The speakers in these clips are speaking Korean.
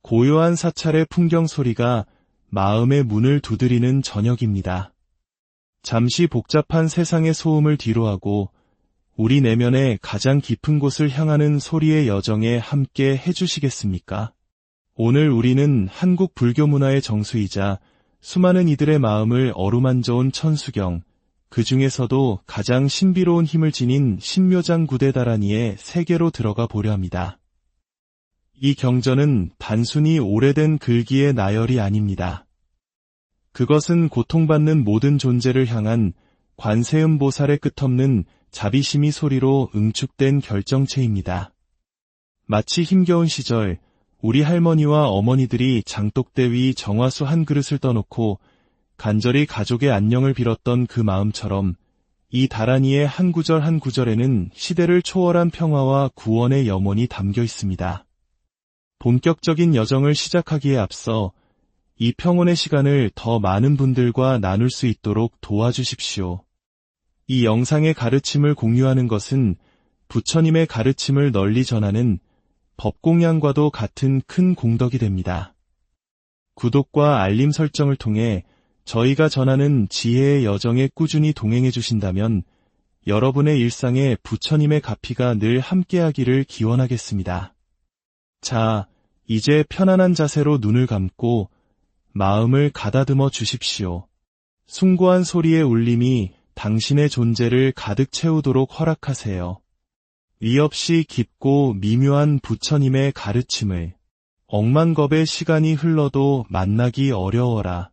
고요한 사찰의 풍경 소리가 마음의 문을 두드리는 저녁입니다. 잠시 복잡한 세상의 소음을 뒤로하고 우리 내면의 가장 깊은 곳을 향하는 소리의 여정에 함께 해주시겠습니까? 오늘 우리는 한국 불교 문화의 정수이자 수많은 이들의 마음을 어루만져온 천수경, 그 중에서도 가장 신비로운 힘을 지닌 신묘장 구대다라니의 세계로 들어가 보려 합니다. 이 경전은 단순히 오래된 글귀의 나열이 아닙니다. 그것은 고통받는 모든 존재를 향한 관세음보살의 끝없는 자비심이 소리로 응축된 결정체입니다. 마치 힘겨운 시절 우리 할머니와 어머니들이 장독대 위 정화수 한 그릇을 떠놓고 간절히 가족의 안녕을 빌었던 그 마음처럼 이 다라니의 한 구절 한 구절에는 시대를 초월한 평화와 구원의 염원이 담겨 있습니다. 본격적인 여정을 시작하기에 앞서 이 평온의 시간을 더 많은 분들과 나눌 수 있도록 도와주십시오. 이 영상의 가르침을 공유하는 것은 부처님의 가르침을 널리 전하는 법공양과도 같은 큰 공덕이 됩니다. 구독과 알림 설정을 통해 저희가 전하는 지혜의 여정에 꾸준히 동행해 주신다면 여러분의 일상에 부처님의 가피가 늘 함께하기를 기원하겠습니다. 자, 이제 편안한 자세로 눈을 감고 마음을 가다듬어 주십시오. 숭고한 소리의 울림이 당신의 존재를 가득 채우도록 허락하세요. 위 없이 깊고 미묘한 부처님의 가르침을 억만겁의 시간이 흘러도 만나기 어려워라.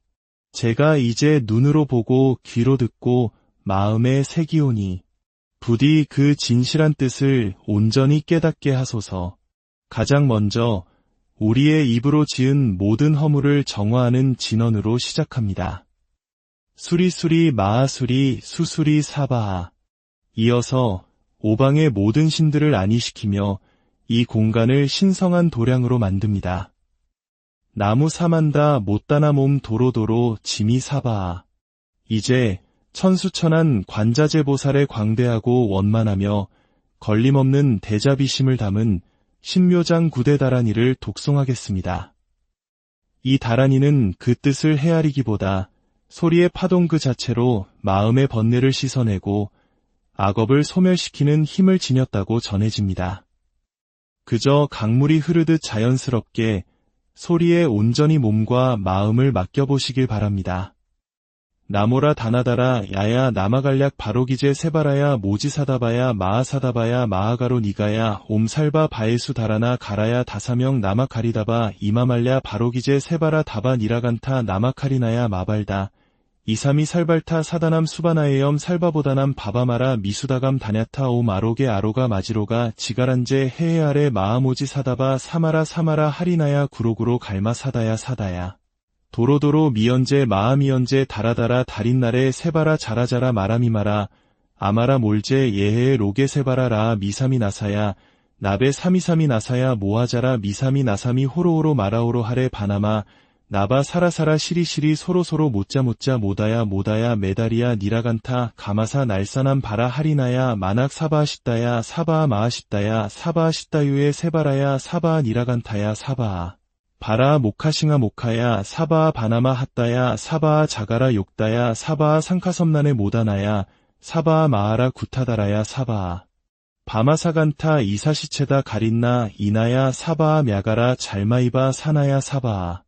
제가 이제 눈으로 보고 귀로 듣고 마음에 새기오니 부디 그 진실한 뜻을 온전히 깨닫게 하소서. 가장 먼저 우리의 입으로 지은 모든 허물을 정화하는 진언으로 시작합니다. 수리수리 마하수리 수수리 사바하. 이어서 오방의 모든 신들을 안위시키며 이 공간을 신성한 도량으로 만듭니다. 나무 사만다 못다나 몸 도로도로 지미 사바하. 이제 천수천한 관자재보살의 광대하고 원만하며 걸림없는 대자비심을 담은 신묘장 구대다라니를 독송하겠습니다. 이 다라니는 그 뜻을 헤아리기보다 소리의 파동 그 자체로 마음의 번뇌를 씻어내고 악업을 소멸시키는 힘을 지녔다고 전해집니다. 그저 강물이 흐르듯 자연스럽게 소리에 온전히 몸과 마음을 맡겨보시길 바랍니다. 나모라 다나다라 야야 나마갈약 바로기제 세바라야 모지사다바야 마하사다바야 마하가로 니가야 옴살바 바에수 다라나 가라야 다사명 나마카리다바 이마말랴 바로기제 세바라 다바 니라간타 나마카리나야 마발다 이삼이 살발타 사다남 수바나에염 살바보다남 바바마라 미수다감 다냐타 옴 아로게 아로가 마지로가 지가란제 해해 아래 마하모지 사다바 사마라 사마라 하리나야 구로구로 갈마 사다야 사다야 도로도로 미연제 마하미연제 다라다라 달인날에 세바라 자라자라 마라미마라 아마라 몰제 예해 로게 세바라 라 미사미 나사야 나베 사미사미 나사야 모하자라 미사미 나사미 호로호로 마라오로 하레 바나마 나바 사라사라 시리시리 소로소로 못자못자 모다야 모다야 메다리야 니라간타 가마사 날사남 바라 하리나야 마낙 사바하시다야 사바하 마하시다야 사바하시다유의 세바라야 사바하 니라간타야 사바하 바라 모카싱아 모카야 사바하 바나마 핫다야 사바하 자가라 욕다야 사바하 상카섬난의 모다나야 사바하 마하라 구타다라야 사바하 바마사간타 이사시체다 가린나 이나야 사바하 мя가라 잘마이바 사나야 사바하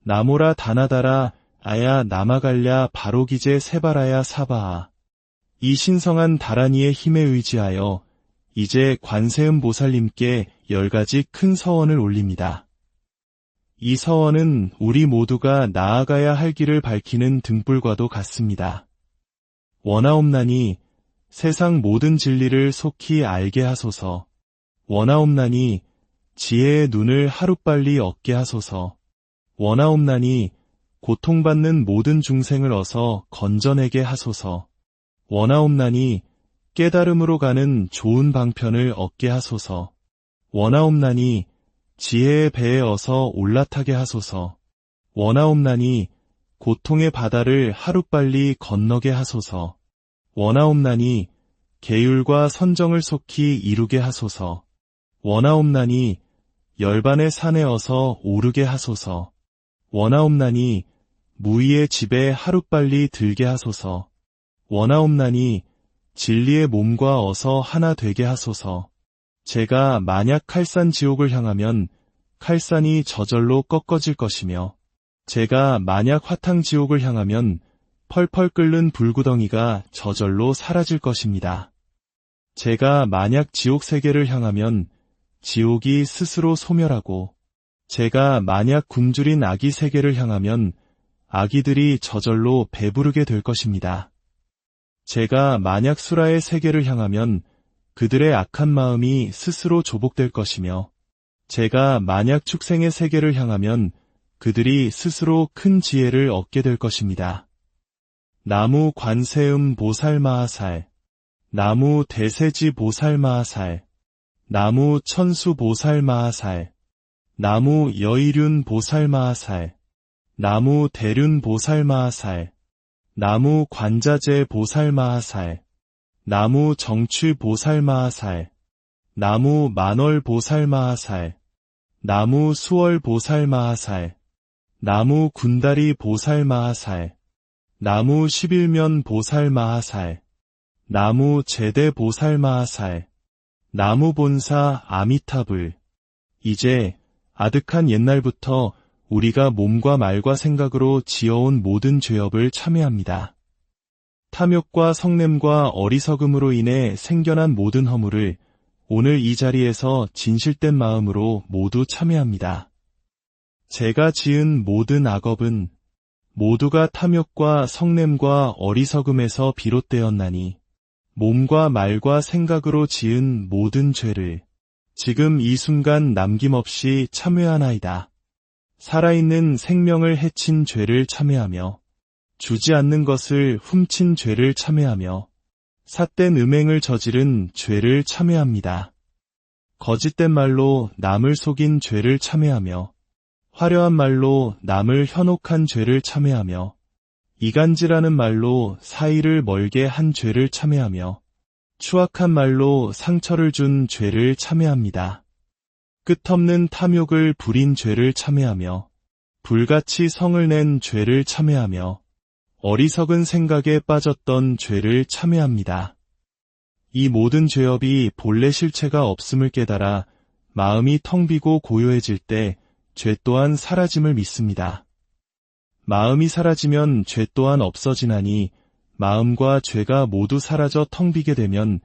나모라 다나다라 아야 나마갈랴 바로기제 세바라야 사바하. 이 신성한 다라니의 힘에 의지하여 이제 관세음 보살님께 10가지 큰 서원을 올립니다. 이 서원은 우리 모두가 나아가야 할 길을 밝히는 등불과도 같습니다. 원하옵나니 세상 모든 진리를 속히 알게 하소서. 원하옵나니 지혜의 눈을 하루빨리 얻게 하소서. 원하옵나니 고통받는 모든 중생을 어서 건져내게 하소서. 원하옵나니 깨달음으로 가는 좋은 방편을 얻게 하소서. 원하옵나니 지혜의 배에 어서 올라타게 하소서. 원하옵나니 고통의 바다를 하루빨리 건너게 하소서. 원하옵나니 계율과 선정을 속히 이루게 하소서. 원하옵나니 열반의 산에 어서 오르게 하소서. 원하옵나니 무의의 집에 하루빨리 들게 하소서. 원하옵나니 진리의 몸과 어서 하나 되게 하소서. 제가 만약 칼산 지옥을 향하면 칼산이 저절로 꺾어질 것이며, 제가 만약 화탕 지옥을 향하면 펄펄 끓는 불구덩이가 저절로 사라질 것입니다. 제가 만약 지옥 세계를 향하면 지옥이 스스로 소멸하고, 제가 만약 굶주린 아기 세계를 향하면 아기들이 저절로 배부르게 될 것입니다. 제가 만약 수라의 세계를 향하면 그들의 악한 마음이 스스로 조복될 것이며, 제가 만약 축생의 세계를 향하면 그들이 스스로 큰 지혜를 얻게 될 것입니다. 나무 관세음 보살마하살, 나무 대세지 보살마하살, 나무 천수 보살마하살, 나무 여의륜 보살마하살, 나무 대륜 보살마하살, 나무 관자재 보살마하살, 나무 정취 보살마하살, 나무 만월 보살마하살, 나무 수월 보살마하살, 나무 군다리 보살마하살, 나무 11면 보살마하살, 나무 제대 보살마하살, 나무 본사 아미타불. 이제 아득한 옛날부터 우리가 몸과 말과 생각으로 지어온 모든 죄업을 참회합니다. 탐욕과 성냄과 어리석음으로 인해 생겨난 모든 허물을 오늘 이 자리에서 진실된 마음으로 모두 참회합니다. 제가 지은 모든 악업은 모두가 탐욕과 성냄과 어리석음에서 비롯되었나니, 몸과 말과 생각으로 지은 모든 죄를 지금 이 순간 남김없이 참회하나이다. 살아있는 생명을 해친 죄를 참회하며, 주지 않는 것을 훔친 죄를 참회하며, 삿된 음행을 저지른 죄를 참회합니다. 거짓된 말로 남을 속인 죄를 참회하며, 화려한 말로 남을 현혹한 죄를 참회하며, 이간질하는 말로 사이를 멀게 한 죄를 참회하며, 추악한 말로 상처를 준 죄를 참회합니다. 끝없는 탐욕을 부린 죄를 참회하며, 불같이 성을 낸 죄를 참회하며, 어리석은 생각에 빠졌던 죄를 참회합니다. 이 모든 죄업이 본래 실체가 없음을 깨달아 마음이 텅 비고 고요해질 때 죄 또한 사라짐을 믿습니다. 마음이 사라지면 죄 또한 없어지나니, 마음과 죄가 모두 사라져 텅 비게 되면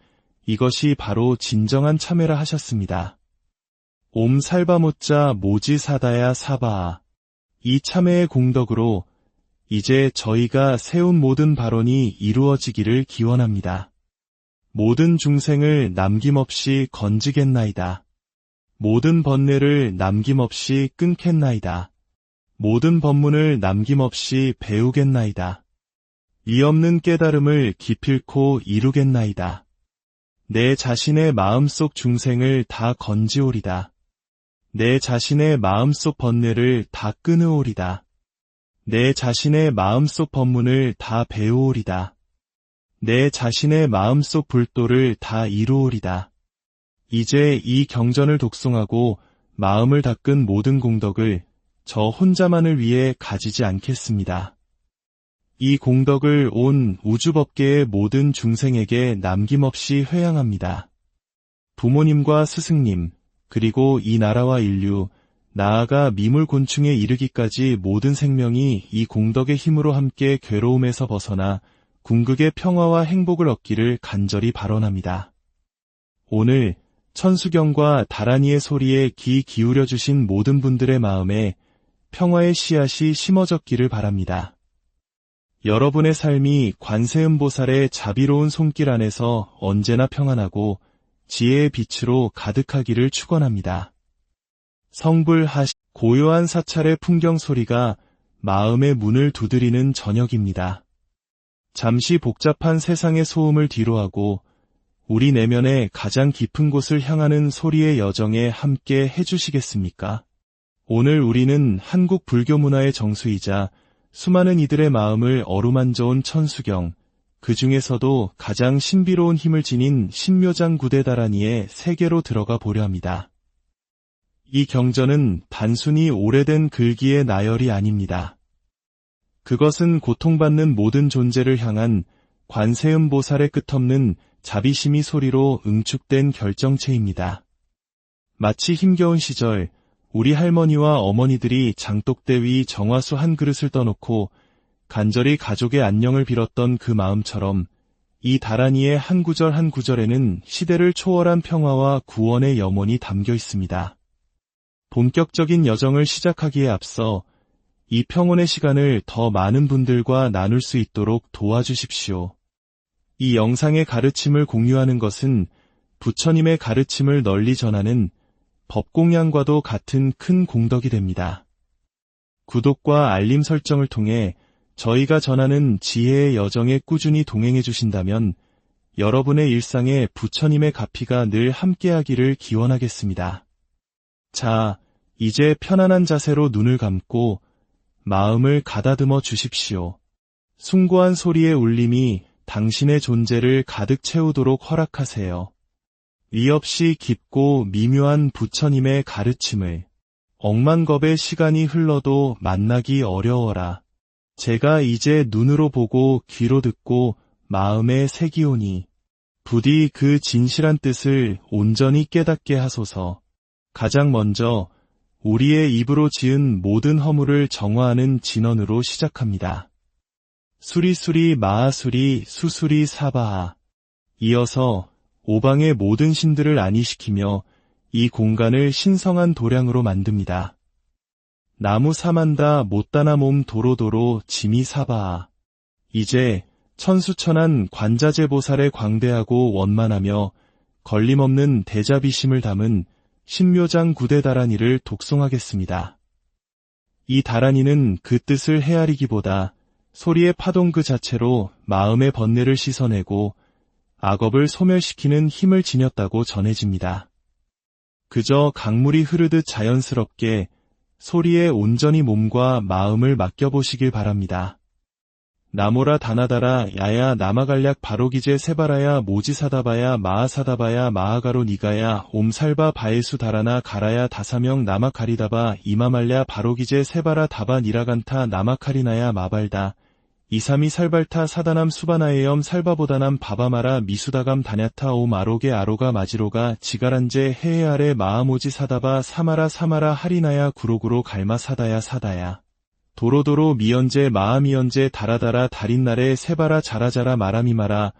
이것이 바로 진정한 참회라 하셨습니다. 옴 살바모짜 모지사다야 사바아. 이 참회의 공덕으로 이제 저희가 세운 모든 발언이 이루어지기를 기원합니다. 모든 중생을 남김없이 건지겠나이다. 모든 번뇌를 남김없이 끊겠나이다. 모든 법문을 남김없이 배우겠나이다. 이 없는 깨달음을 기필코 이루겠나이다. 내 자신의 마음속 중생을 다 건지오리다. 내 자신의 마음속 번뇌를 다 끊으오리다. 내 자신의 마음속 법문을 다 배우오리다. 내 자신의 마음속 불도를 다 이루오리다. 이제 이 경전을 독송하고 마음을 닦은 모든 공덕을 저 혼자만을 위해 가지지 않겠습니다. 이 공덕을 온 우주법계의 모든 중생에게 남김없이 회양합니다. 부모님과 스승님, 그리고 이 나라와 인류, 나아가 미물곤충에 이르기까지 모든 생명이 이 공덕의 힘으로 함께 괴로움에서 벗어나 궁극의 평화와 행복을 얻기를 간절히 발언합니다. 오늘 천수경과 다란이의 소리에 귀 기울여 주신 모든 분들의 마음에 평화의 씨앗이 심어졌기를 바랍니다. 여러분의 삶이 관세음보살의 자비로운 손길 안에서 언제나 평안하고 지혜의 빛으로 가득하기를 축원합니다. 성불하시. 고요한 사찰의 풍경 소리가 마음의 문을 두드리는 저녁입니다. 잠시 복잡한 세상의 소음을 뒤로하고 우리 내면의 가장 깊은 곳을 향하는 소리의 여정에 함께 해주시겠습니까? 오늘 우리는 한국 불교 문화의 정수이자 수많은 이들의 마음을 어루만져온 천수경, 그 중에서도 가장 신비로운 힘을 지닌 신묘장 구대다라니의 세계로 들어가 보려 합니다. 이 경전은 단순히 오래된 글귀의 나열이 아닙니다. 그것은 고통받는 모든 존재를 향한 관세음보살의 끝없는 자비심이 소리로 응축된 결정체입니다. 마치 힘겨운 시절 우리 할머니와 어머니들이 장독대 위 정화수 한 그릇을 떠놓고 간절히 가족의 안녕을 빌었던 그 마음처럼 이 다라니의 한 구절 한 구절에는 시대를 초월한 평화와 구원의 염원이 담겨 있습니다. 본격적인 여정을 시작하기에 앞서 이 평온의 시간을 더 많은 분들과 나눌 수 있도록 도와주십시오. 이 영상의 가르침을 공유하는 것은 부처님의 가르침을 널리 전하는 법공양과도 같은 큰 공덕이 됩니다. 구독과 알림 설정을 통해 저희가 전하는 지혜의 여정에 꾸준히 동행해 주신다면 여러분의 일상에 부처님의 가피가 늘 함께하기를 기원하겠습니다. 자, 이제 편안한 자세로 눈을 감고 마음을 가다듬어 주십시오. 숭고한 소리의 울림이 당신의 존재를 가득 채우도록 허락하세요. 위 없이 깊고 미묘한 부처님의 가르침을 억만겁의 시간이 흘러도 만나기 어려워라. 제가 이제 눈으로 보고 귀로 듣고 마음에 새기오니 부디 그 진실한 뜻을 온전히 깨닫게 하소서. 가장 먼저 우리의 입으로 지은 모든 허물을 정화하는 진언으로 시작합니다. 수리수리 마하수리 수수리 사바하. 이어서 오방의 모든 신들을 안위시키며 이 공간을 신성한 도량으로 만듭니다. 나무 사만다 못다나 몸 도로도로 지미 사바하. 이제 천수천한 관자재보살의 광대하고 원만하며 걸림없는 대자비심을 담은 신묘장 구대 다라니를 독송하겠습니다. 이 다라니는 그 뜻을 헤아리기보다 소리의 파동 그 자체로 마음의 번뇌를 씻어내고 악업을 소멸시키는 힘을 지녔다고 전해집니다. 그저 강물이 흐르듯 자연스럽게 소리에 온전히 몸과 마음을 맡겨보시길 바랍니다. 나모라 다나다라 야야 나마갈약 바로기제 세바라야 모지사다바야 마하사다바야 마하가로 니가야 옴살바 바에수 다라나 가라야 다사명 나마카리다바 이마말랴 바로기제 세바라 다바 니라간타 나마카리나야 마발다 이삼이 살발타 사다남 수바나에염 살바보다남 바바마라 미수다감 다냐타 옴 아로게 아로가 마지로가 지가란제 해해 아래 마하모지 사다바 사마라 사마라 하리나야 구로구로 갈마 사다야 사다야 도로도로 미연제 마하미연제 다라다라 달인날에 세바라 자라자라 마라미마라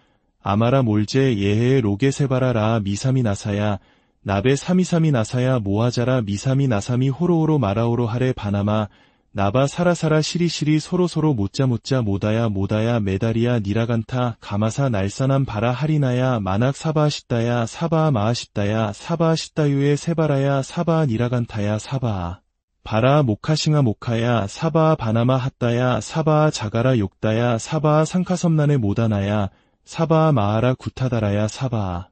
아마라 몰제 예해 로게 세바라 라 미사미 나사야 나베 사미사미 나사야 모하자라 미사미 나사미 호로호로 마라오로 하레 바나마 나바 사라사라 시리시리 소로소로 모짜모짜 모다야 모다야 메다리야 니라간타 가마사 날사남 바라 하리나야 마낙 사바하시다야 사바하 마하시다야 사바하시다유의 세바라야 사바하 니라간타야 사바하 바라 모카싱아 모카야 사바하 바나마 핫다야 사바하 자가라 욕다야 사바하 상카섬난의 모다나야 사바하 마하라 구타다라야 사바하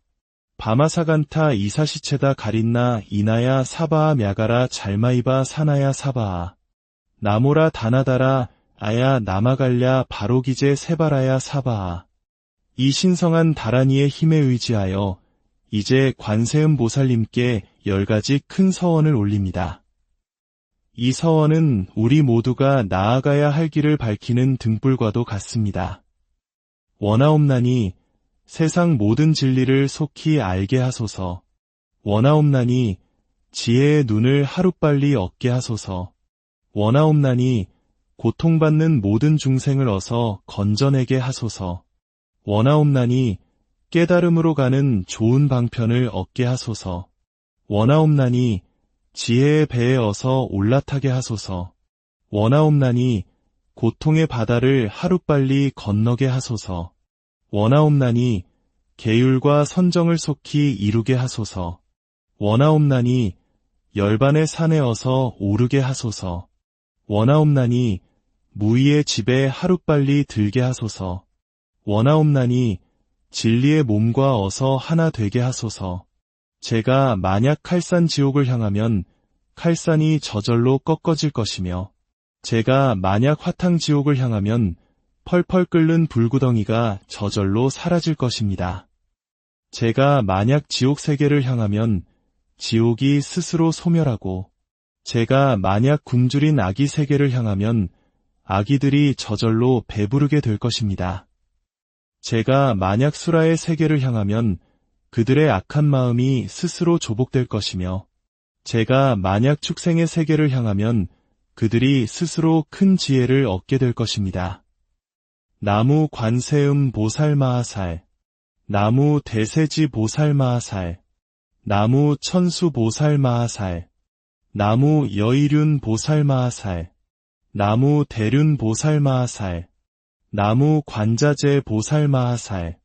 바마사간타 이사시체다 가린나 이나야 사바하 мя가라 잘마이바 사나야 사바하 나모라 다나다라 아야 나마갈랴 바로기제 세바라야 사바하. 이 신성한 다라니의 힘에 의지하여 이제 관세음보살님께 10가지 큰 서원을 올립니다. 이 서원은 우리 모두가 나아가야 할 길을 밝히는 등불과도 같습니다. 원하옵나니 세상 모든 진리를 속히 알게 하소서. 원하옵나니 지혜의 눈을 하루빨리 얻게 하소서. 원하옵나니 고통받는 모든 중생을 어서 건져내게 하소서. 원하옵나니 깨달음으로 가는 좋은 방편을 얻게 하소서. 원하옵나니 지혜의 배에 어서 올라타게 하소서. 원하옵나니 고통의 바다를 하루빨리 건너게 하소서. 원하옵나니 계율과 선정을 속히 이루게 하소서. 원하옵나니 열반의 산에 어서 오르게 하소서. 원하옵나니 무의의 집에 하루빨리 들게 하소서. 원하옵나니 진리의 몸과 어서 하나 되게 하소서. 제가 만약 칼산 지옥을 향하면 칼산이 저절로 꺾어질 것이며 제가 만약 화탕 지옥을 향하면 펄펄 끓는 불구덩이가 저절로 사라질 것입니다. 제가 만약 지옥 세계를 향하면 지옥이 스스로 소멸하고, 제가 만약 굶주린 아기 세계를 향하면 아기들이 저절로 배부르게 될 것입니다. 제가 만약 수라의 세계를 향하면 그들의 악한 마음이 스스로 조복될 것이며, 제가 만약 축생의 세계를 향하면 그들이 스스로 큰 지혜를 얻게 될 것입니다. 나무 관세음 보살마하살, 나무 대세지 보살마하살, 나무 천수 보살마하살, 나무 여의륜 보살마하살, 나무 대륜 보살마하살, 나무 관자재 보살마하살,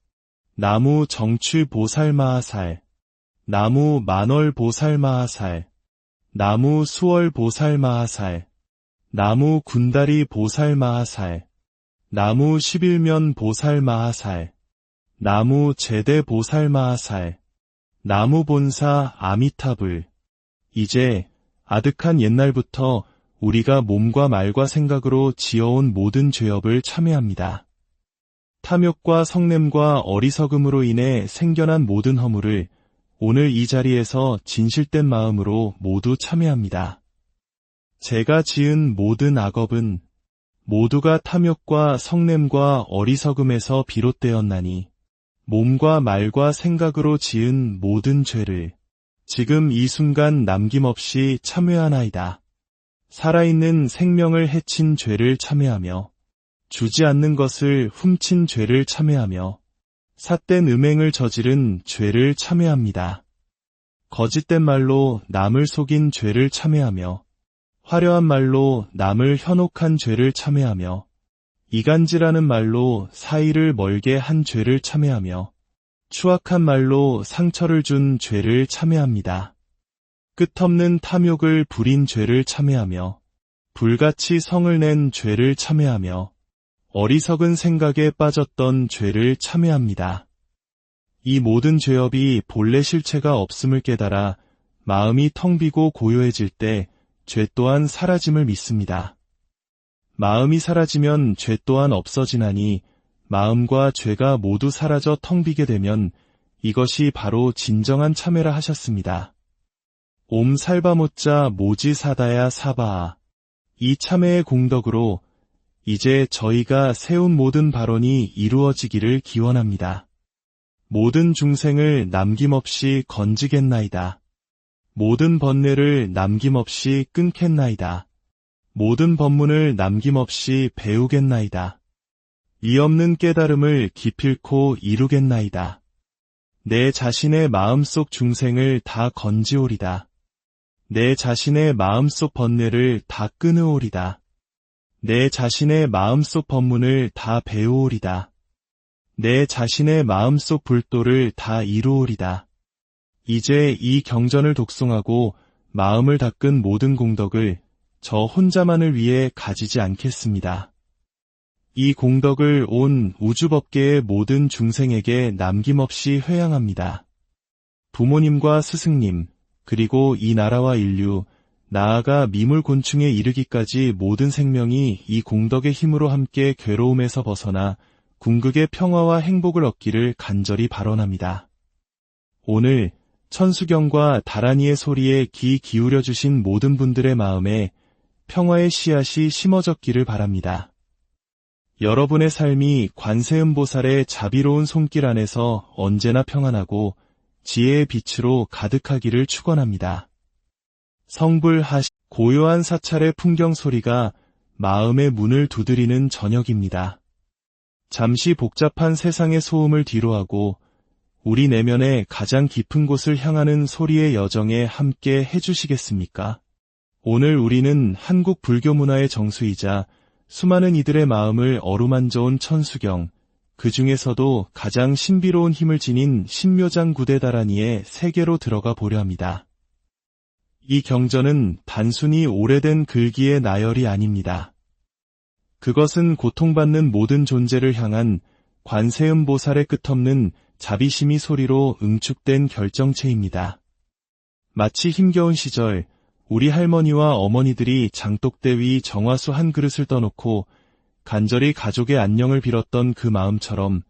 나무 정취 보살마하살, 나무 만월 보살마하살, 나무 수월 보살마하살, 나무 군다리 보살마하살, 나무 11면 보살마하살, 나무 제대 보살마하살, 나무 본사 아미타불. 이제 아득한 옛날부터 우리가 몸과 말과 생각으로 지어온 모든 죄업을 참회합니다. 탐욕과 성냄과 어리석음으로 인해 생겨난 모든 허물을 오늘 이 자리에서 진실된 마음으로 모두 참회합니다. 제가 지은 모든 악업은 모두가 탐욕과 성냄과 어리석음에서 비롯되었나니 몸과 말과 생각으로 지은 모든 죄를 지금 이 순간 남김없이 참회하나이다. 살아있는 생명을 해친 죄를 참회하며 주지 않는 것을 훔친 죄를 참회하며 삿된 음행을 저지른 죄를 참회합니다. 거짓된 말로 남을 속인 죄를 참회하며 화려한 말로 남을 현혹한 죄를 참회하며 이간질하는 말로 사이를 멀게 한 죄를 참회하며 추악한 말로 상처를 준 죄를 참회합니다. 끝없는 탐욕을 부린 죄를 참회하며 불같이 성을 낸 죄를 참회하며 어리석은 생각에 빠졌던 죄를 참회합니다. 이 모든 죄업이 본래 실체가 없음을 깨달아 마음이 텅 비고 고요해질 때 죄 또한 사라짐을 믿습니다. 마음이 사라지면 죄 또한 없어지나니 마음과 죄가 모두 사라져 텅 비게 되면 이것이 바로 진정한 참회라 하셨습니다. 옴 살바모짜 모지 사다야 사바아. 이 참회의 공덕으로 이제 저희가 세운 모든 발언이 이루어지기를 기원합니다. 모든 중생을 남김없이 건지겠나이다. 모든 번뇌를 남김없이 끊겠나이다. 모든 법문을 남김없이 배우겠나이다. 이 없는 깨달음을 기필코 이루겠나이다. 내 자신의 마음속 중생을 다 건지오리다. 내 자신의 마음속 번뇌를 다 끊으오리다. 내 자신의 마음속 법문을 다 배우오리다. 내 자신의 마음속 불도를 다 이루오리다. 이제 이 경전을 독송하고 마음을 닦은 모든 공덕을 저 혼자만을 위해 가지지 않겠습니다. 이 공덕을 온 우주법계의 모든 중생에게 남김없이 회양합니다. 부모님과 스승님, 그리고 이 나라와 인류, 나아가 미물곤충에 이르기까지 모든 생명이 이 공덕의 힘으로 함께 괴로움에서 벗어나 궁극의 평화와 행복을 얻기를 간절히 발언합니다. 오늘 천수경과 다란이의 소리에 귀 기울여주신 모든 분들의 마음에 평화의 씨앗이 심어졌기를 바랍니다. 여러분의 삶이 관세음보살의 자비로운 손길 안에서 언제나 평안하고 지혜의 빛으로 가득하기를 축원합니다. 성불하시 고요한 사찰의 풍경 소리가 마음의 문을 두드리는 저녁입니다. 잠시 복잡한 세상의 소음을 뒤로하고 우리 내면의 가장 깊은 곳을 향하는 소리의 여정에 함께 해주시겠습니까? 오늘 우리는 한국 불교 문화의 정수이자 수많은 이들의 마음을 어루만져온 천수경, 그 중에서도 가장 신비로운 힘을 지닌 신묘장 구대다라니의 세계로 들어가 보려 합니다. 이 경전은 단순히 오래된 글귀의 나열이 아닙니다. 그것은 고통받는 모든 존재를 향한 관세음보살의 끝없는 자비심이 소리로 응축된 결정체입니다. 마치 힘겨운 시절 우리 할머니와 어머니들이 장독대 위 정화수 한 그릇을 떠놓고 간절히 가족의 안녕을 빌었던 그 마음처럼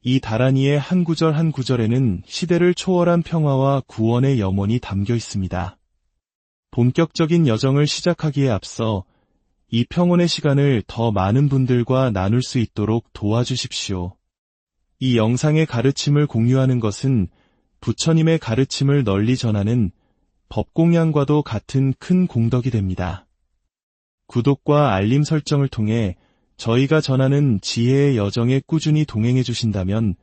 이 다라니의 한 구절 한 구절에는 시대를 초월한 평화와 구원의 염원이 담겨 있습니다. 본격적인 여정을 시작하기에 앞서 이 평온의 시간을 더 많은 분들과 나눌 수 있도록 도와주십시오. 이 영상의 가르침을 공유하는 것은 부처님의 가르침을 널리 전하는 법공양과도 같은 큰 공덕이 됩니다. 구독과 알림 설정을 통해 저희가 전하는 지혜의 여정에 꾸준히 동행해 주신다면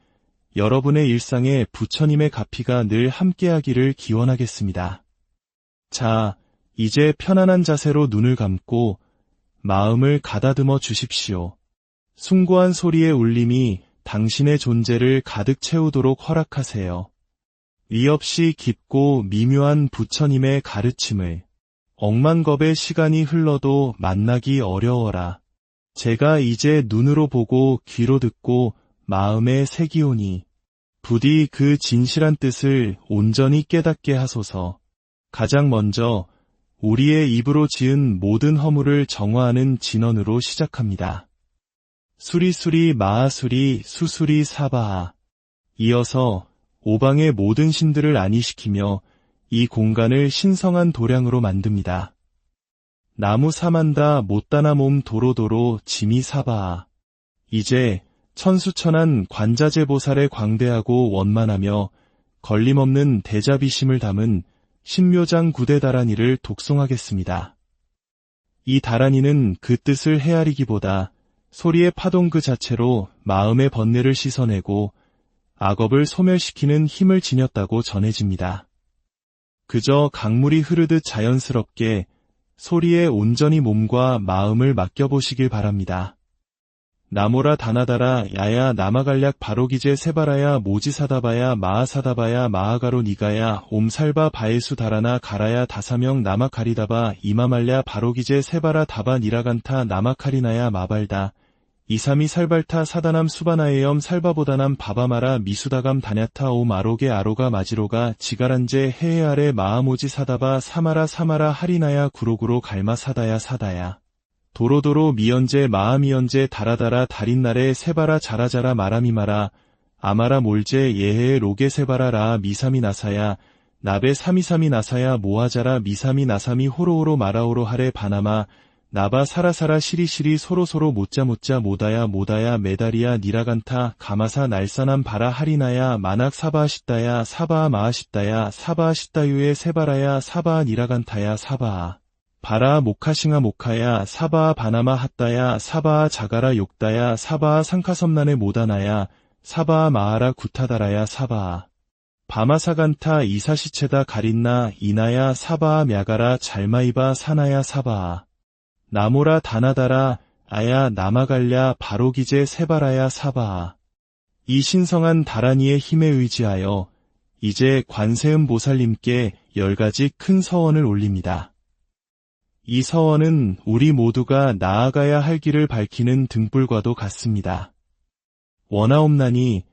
여러분의 일상에 부처님의 가피가 늘 함께하기를 기원하겠습니다. 자, 이제 편안한 자세로 눈을 감고 마음을 가다듬어 주십시오. 숭고한 소리의 울림이 당신의 존재를 가득 채우도록 허락하세요. 위 없이 깊고 미묘한 부처님의 가르침을 억만겁의 시간이 흘러도 만나기 어려워라. 제가 이제 눈으로 보고 귀로 듣고 마음에 새기오니 부디 그 진실한 뜻을 온전히 깨닫게 하소서. 가장 먼저 우리의 입으로 지은 모든 허물을 정화하는 진언으로 시작합니다. 수리수리 마하수리 수수리 사바하. 이어서 오방의 모든 신들을 안위시키며 이 공간을 신성한 도량으로 만듭니다. 나무 사만다 못다나 몸 도로도로 지미 사바하. 이제 천수천한 관자재보살의 광대하고 원만하며 걸림없는 대자비심을 담은 신묘장 구대 다라니를 독송하겠습니다. 이 다라니는 그 뜻을 헤아리기보다 소리의 파동 그 자체로 마음의 번뇌를 씻어내고 악업을 소멸시키는 힘을 지녔다고 전해집니다. 그저 강물이 흐르듯 자연스럽게 소리에 온전히 몸과 마음을 맡겨보시길 바랍니다. 나모라 다나다라 야야 나마갈약 바로기제 세바라야 모지사다바야 마하사다바야 마하가로 니가야 옴살바 바에수 다라나 가라야 다사명 나마카리다바 이마말랴 바로기제 세바라 다바 니라간타 나마카리나야 마발다 이삼이 살발타 사다남 수바나에염 살바보다남 바바마라 미수다감 다냐타 오 마로게 아로가 마지로가 지가란제 해해 아래 마하모지 사다바 사마라 사마라 하리나야 구로구로 갈마 사다야 사다야 도로도로 미연제 마하미연제 다라다라 달인날에 세바라 자라자라 마라미마라 아마라 몰제 예해 로게 세바라 라 미사미 나사야 나베 사미사미 나사야 모하자라 미사미 나사미 호로호로 마라오로 하레 바나마 나바 사라사라 시리시리 소로소로 모짜모짜 모다야 모다야 메다리야 니라간타 가마사 날사남 바라 하리나야 마낙 사바하시다야 사바하 마하시다야 사바하시다유에 세바라야 사바하 니라간타야 사바하 바라 모카싱아 모카야 사바하 바나마 핫다야 사바하 자가라 욕다야 사바하 상카섬난에 모다나야 사바하 마하라 구타다라야 사바하 바마사간타 이사시체다 가린나 이나야 사바하 мя가라 잘마이바 사나야 사바하 나모라 다나다라 아야 나마갈랴 바로기제 세바라야 사바하. 이 신성한 다라니의 힘에 의지하여 이제 관세음 보살님께 10가지 큰 서원을 올립니다. 이 서원은 우리 모두가 나아가야 할 길을 밝히는 등불과도 같습니다. 원하옵나니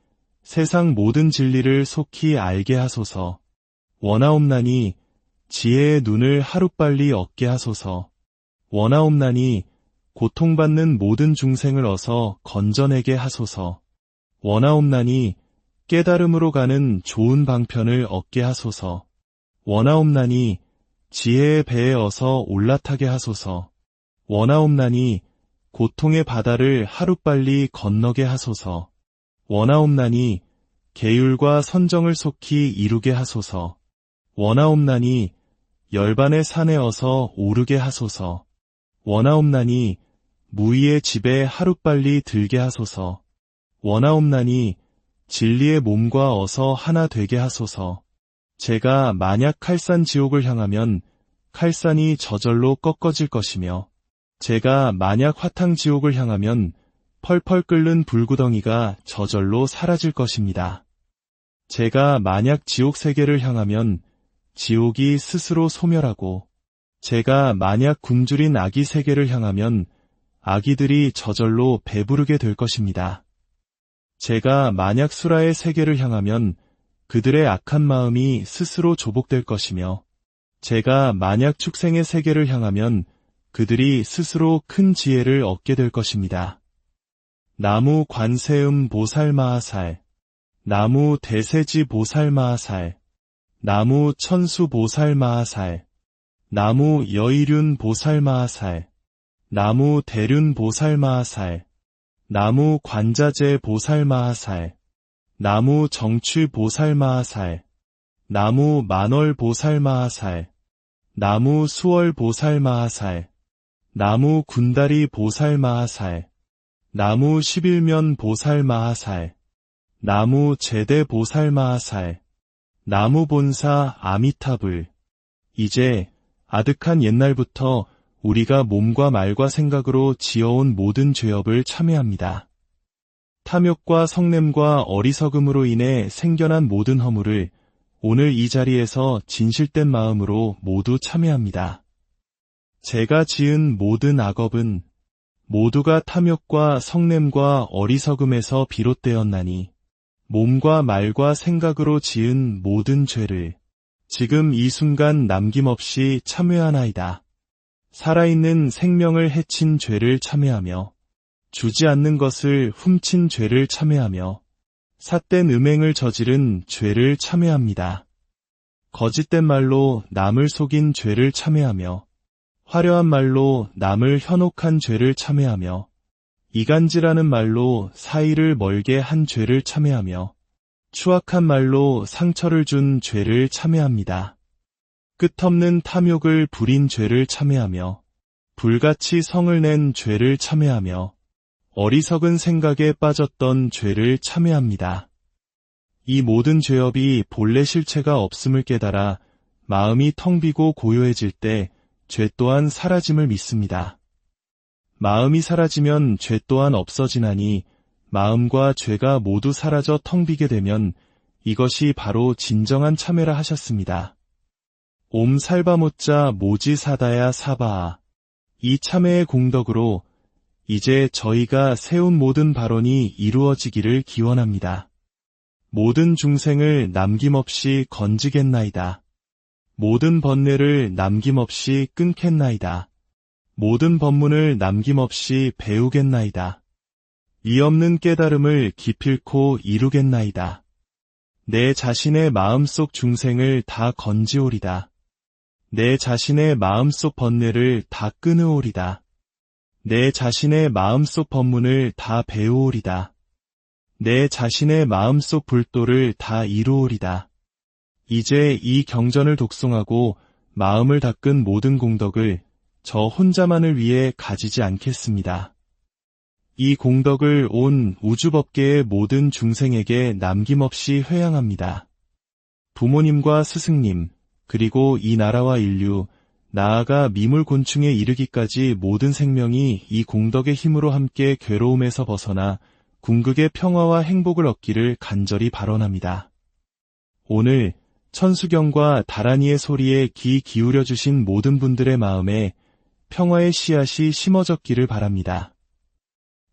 세상 모든 진리를 속히 알게 하소서. 원하옵나니 지혜의 눈을 하루빨리 얻게 하소서. 원하옵나니 고통받는 모든 중생을 어서 건져내게 하소서. 원하옵나니 깨달음으로 가는 좋은 방편을 얻게 하소서. 원하옵나니 지혜의 배에 어서 올라타게 하소서. 원하옵나니 고통의 바다를 하루빨리 건너게 하소서. 원하옵나니 계율과 선정을 속히 이루게 하소서. 원하옵나니 열반의 산에 어서 오르게 하소서. 원하옵나니 무의의 집에 하루빨리 들게 하소서. 원하옵나니 진리의 몸과 어서 하나 되게 하소서. 제가 만약 칼산 지옥을 향하면 칼산이 저절로 꺾어질 것이며 제가 만약 화탕 지옥을 향하면 펄펄 끓는 불구덩이가 저절로 사라질 것입니다. 제가 만약 지옥 세계를 향하면 지옥이 스스로 소멸하고 제가 만약 굶주린 아기 세계를 향하면 아기들이 저절로 배부르게 될 것입니다. 제가 만약 수라의 세계를 향하면 그들의 악한 마음이 스스로 조복될 것이며 제가 만약 축생의 세계를 향하면 그들이 스스로 큰 지혜를 얻게 될 것입니다. 나무 관세음 보살마하살, 나무 대세지 보살마하살, 나무 천수 보살마하살, 나무 여의륜 보살마하살, 나무 대륜 보살마하살, 나무 관자재 보살마하살, 나무 정취 보살마하살, 나무 만월 보살마하살, 나무 수월 보살마하살, 나무 군다리 보살마하살, 나무 11면 보살마하살, 나무 제대 보살마하살, 나무 본사 아미타불. 이제 아득한 옛날부터 우리가 몸과 말과 생각으로 지어온 모든 죄업을 참회합니다. 탐욕과 성냄과 어리석음으로 인해 생겨난 모든 허물을 오늘 이 자리에서 진실된 마음으로 모두 참회합니다. 제가 지은 모든 악업은 모두가 탐욕과 성냄과 어리석음에서 비롯되었나니 몸과 말과 생각으로 지은 모든 죄를 지금 이 순간 남김없이 참회하나이다. 살아있는 생명을 해친 죄를 참회하며 주지 않는 것을 훔친 죄를 참회하며 삿된 음행을 저지른 죄를 참회합니다. 거짓된 말로 남을 속인 죄를 참회하며 화려한 말로 남을 현혹한 죄를 참회하며 이간질하는 말로 사이를 멀게 한 죄를 참회하며 추악한 말로 상처를 준 죄를 참회합니다. 끝없는 탐욕을 부린 죄를 참회하며 불같이 성을 낸 죄를 참회하며 어리석은 생각에 빠졌던 죄를 참회합니다. 이 모든 죄업이 본래 실체가 없음을 깨달아 마음이 텅 비고 고요해질 때 죄 또한 사라짐을 믿습니다. 마음이 사라지면 죄 또한 없어지나니 마음과 죄가 모두 사라져 텅 비게 되면 이것이 바로 진정한 참회라 하셨습니다. 옴 살바모짜 모지사다야 사바아. 이 참회의 공덕으로 이제 저희가 세운 모든 발언이 이루어지기를 기원합니다. 모든 중생을 남김없이 건지겠나이다. 모든 번뇌를 남김없이 끊겠나이다. 모든 법문을 남김없이 배우겠나이다. 이 없는 깨달음을 기필코 이루겠나이다. 내 자신의 마음속 중생을 다 건지오리다. 내 자신의 마음속 번뇌를 다 끊으오리다. 내 자신의 마음속 법문을 다 배우오리다. 내 자신의 마음속 불도를 다 이루오리다. 이제 이 경전을 독송하고 마음을 닦은 모든 공덕을 저 혼자만을 위해 가지지 않겠습니다. 이 공덕을 온 우주법계의 모든 중생에게 남김없이 회양합니다. 부모님과 스승님, 그리고 이 나라와 인류, 나아가 미물곤충에 이르기까지 모든 생명이 이 공덕의 힘으로 함께 괴로움에서 벗어나 궁극의 평화와 행복을 얻기를 간절히 발언합니다. 오늘 천수경과 다란이의 소리에 귀 기울여주신 모든 분들의 마음에 평화의 씨앗이 심어졌기를 바랍니다.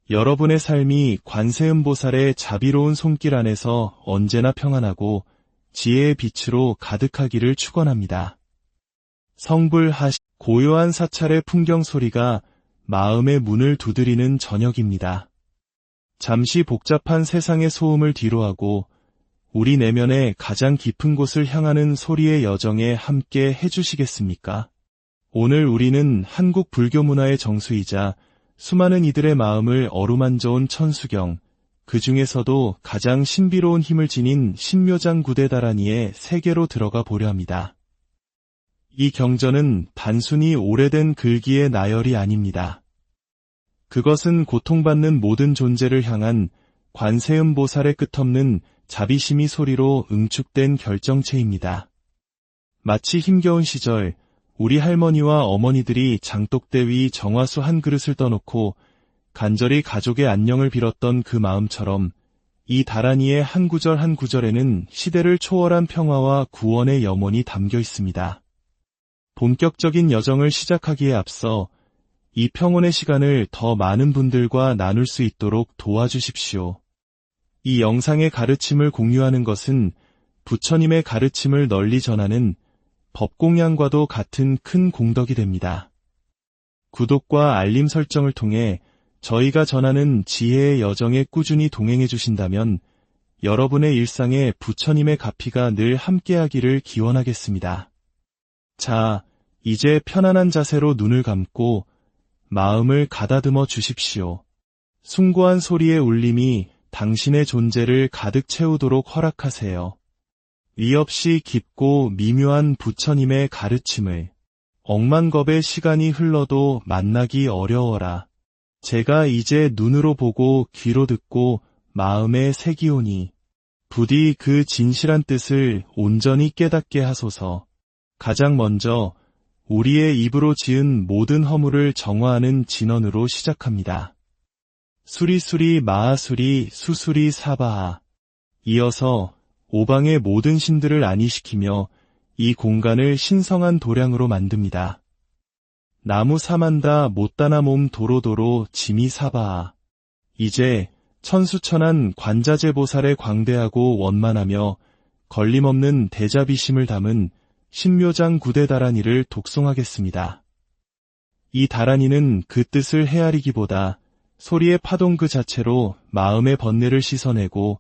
여러분의 삶이 관세음보살의 자비로운 손길 안에서 언제나 평안하고 지혜의 빛으로 가득하기를 축원합니다. 성불하시 고요한 사찰의 풍경 소리가 마음의 문을 두드리는 저녁입니다. 잠시 복잡한 세상의 소음을 뒤로하고 우리 내면의 가장 깊은 곳을 향하는 소리의 여정에 함께 해주시겠습니까? 오늘 우리는 한국 불교 문화의 정수이자 수많은 이들의 마음을 어루만져온 천수경, 그 중에서도 가장 신비로운 힘을 지닌 신묘장 구대다라니의 세계로 들어가 보려 합니다. 이 경전은 단순히 오래된 글귀의 나열이 아닙니다. 그것은 고통받는 모든 존재를 향한 관세음보살의 끝없는 자비심이 소리로 응축된 결정체입니다. 마치 힘겨운 시절 우리 할머니와 어머니들이 장독대 위 정화수 한 그릇을 떠놓고 간절히 가족의 안녕을 빌었던 그 마음처럼 이 다라니의 한 구절 한 구절에는 시대를 초월한 평화와 구원의 염원이 담겨 있습니다. 본격적인 여정을 시작하기에 앞서 이 평온의 시간을 더 많은 분들과 나눌 수 있도록 도와주십시오. 이 영상의 가르침을 공유하는 것은 부처님의 가르침을 널리 전하는 법공양과도 같은 큰 공덕이 됩니다. 구독과 알림 설정을 통해 저희가 전하는 지혜의 여정에 꾸준히 동행해 주신다면 여러분의 일상에 부처님의 가피가 늘 함께하기를 기원하겠습니다. 자, 이제 편안한 자세로 눈을 감고 마음을 가다듬어 주십시오. 숭고한 소리의 울림이 당신의 존재를 가득 채우도록 허락하세요. 이 없이 깊고 미묘한 부처님의 가르침을 억만겁의 시간이 흘러도 만나기 어려워라. 제가 이제 눈으로 보고 귀로 듣고 마음에 새기오니 부디 그 진실한 뜻을 온전히 깨닫게 하소서. 가장 먼저 우리의 입으로 지은 모든 허물을 정화하는 진언으로 시작합니다. 수리수리 마하수리 수수리 사바하. 이어서 오방의 모든 신들을 안위시키며 이 공간을 신성한 도량으로 만듭니다. 나무 사만다 못다나 몸 도로도로 지미 사바하. 이제 천수천한 관자재 보살의 광대하고 원만하며 걸림없는 대자비심을 담은 신묘장 구대 다란이를 독송하겠습니다. 이 다란이는 그 뜻을 헤아리기보다 소리의 파동 그 자체로 마음의 번뇌를 씻어내고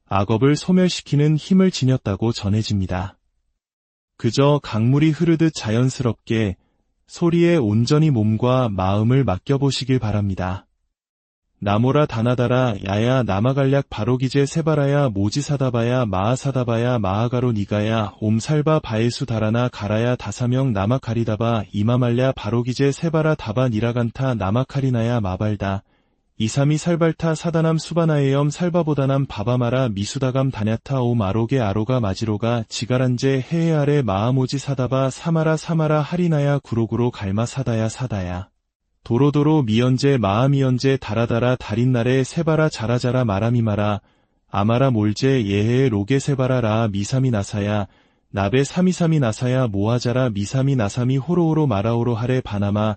악업을 소멸시키는 힘을 지녔다고 전해집니다. 그저 강물이 흐르듯 자연스럽게 소리에 온전히 몸과 마음을 맡겨보시길 바랍니다. 나모라 다나다라 야야 나마갈약 바로기제 세바라야 모지사다바야 마하사다바야 마하가로 니가야 옴살바 바에수 다라나 가라야 다사명 나마카리다바 이마말랴 바로기제 세바라 다바 니라간타 나마카리나야 마발다 이삼이 살발타 사다남 수바나에염 살바보다남 바바마라 미수다감 다냐타 오 마로게 아로가 마지로가 지가란제 해해 아래 마하모지 사다바 사마라 사마라 하리나야 구로구로 갈마 사다야 사다야 도로도로 미연제 마하미연제 다라다라 달인날에 세바라 자라자라 마라미마라 아마라 몰제 예해 로게 세바라 라 미사미 나사야 나베 사미사미 나사야 모하자라 미사미 나사미 호로호로 마라오로 하레 바나마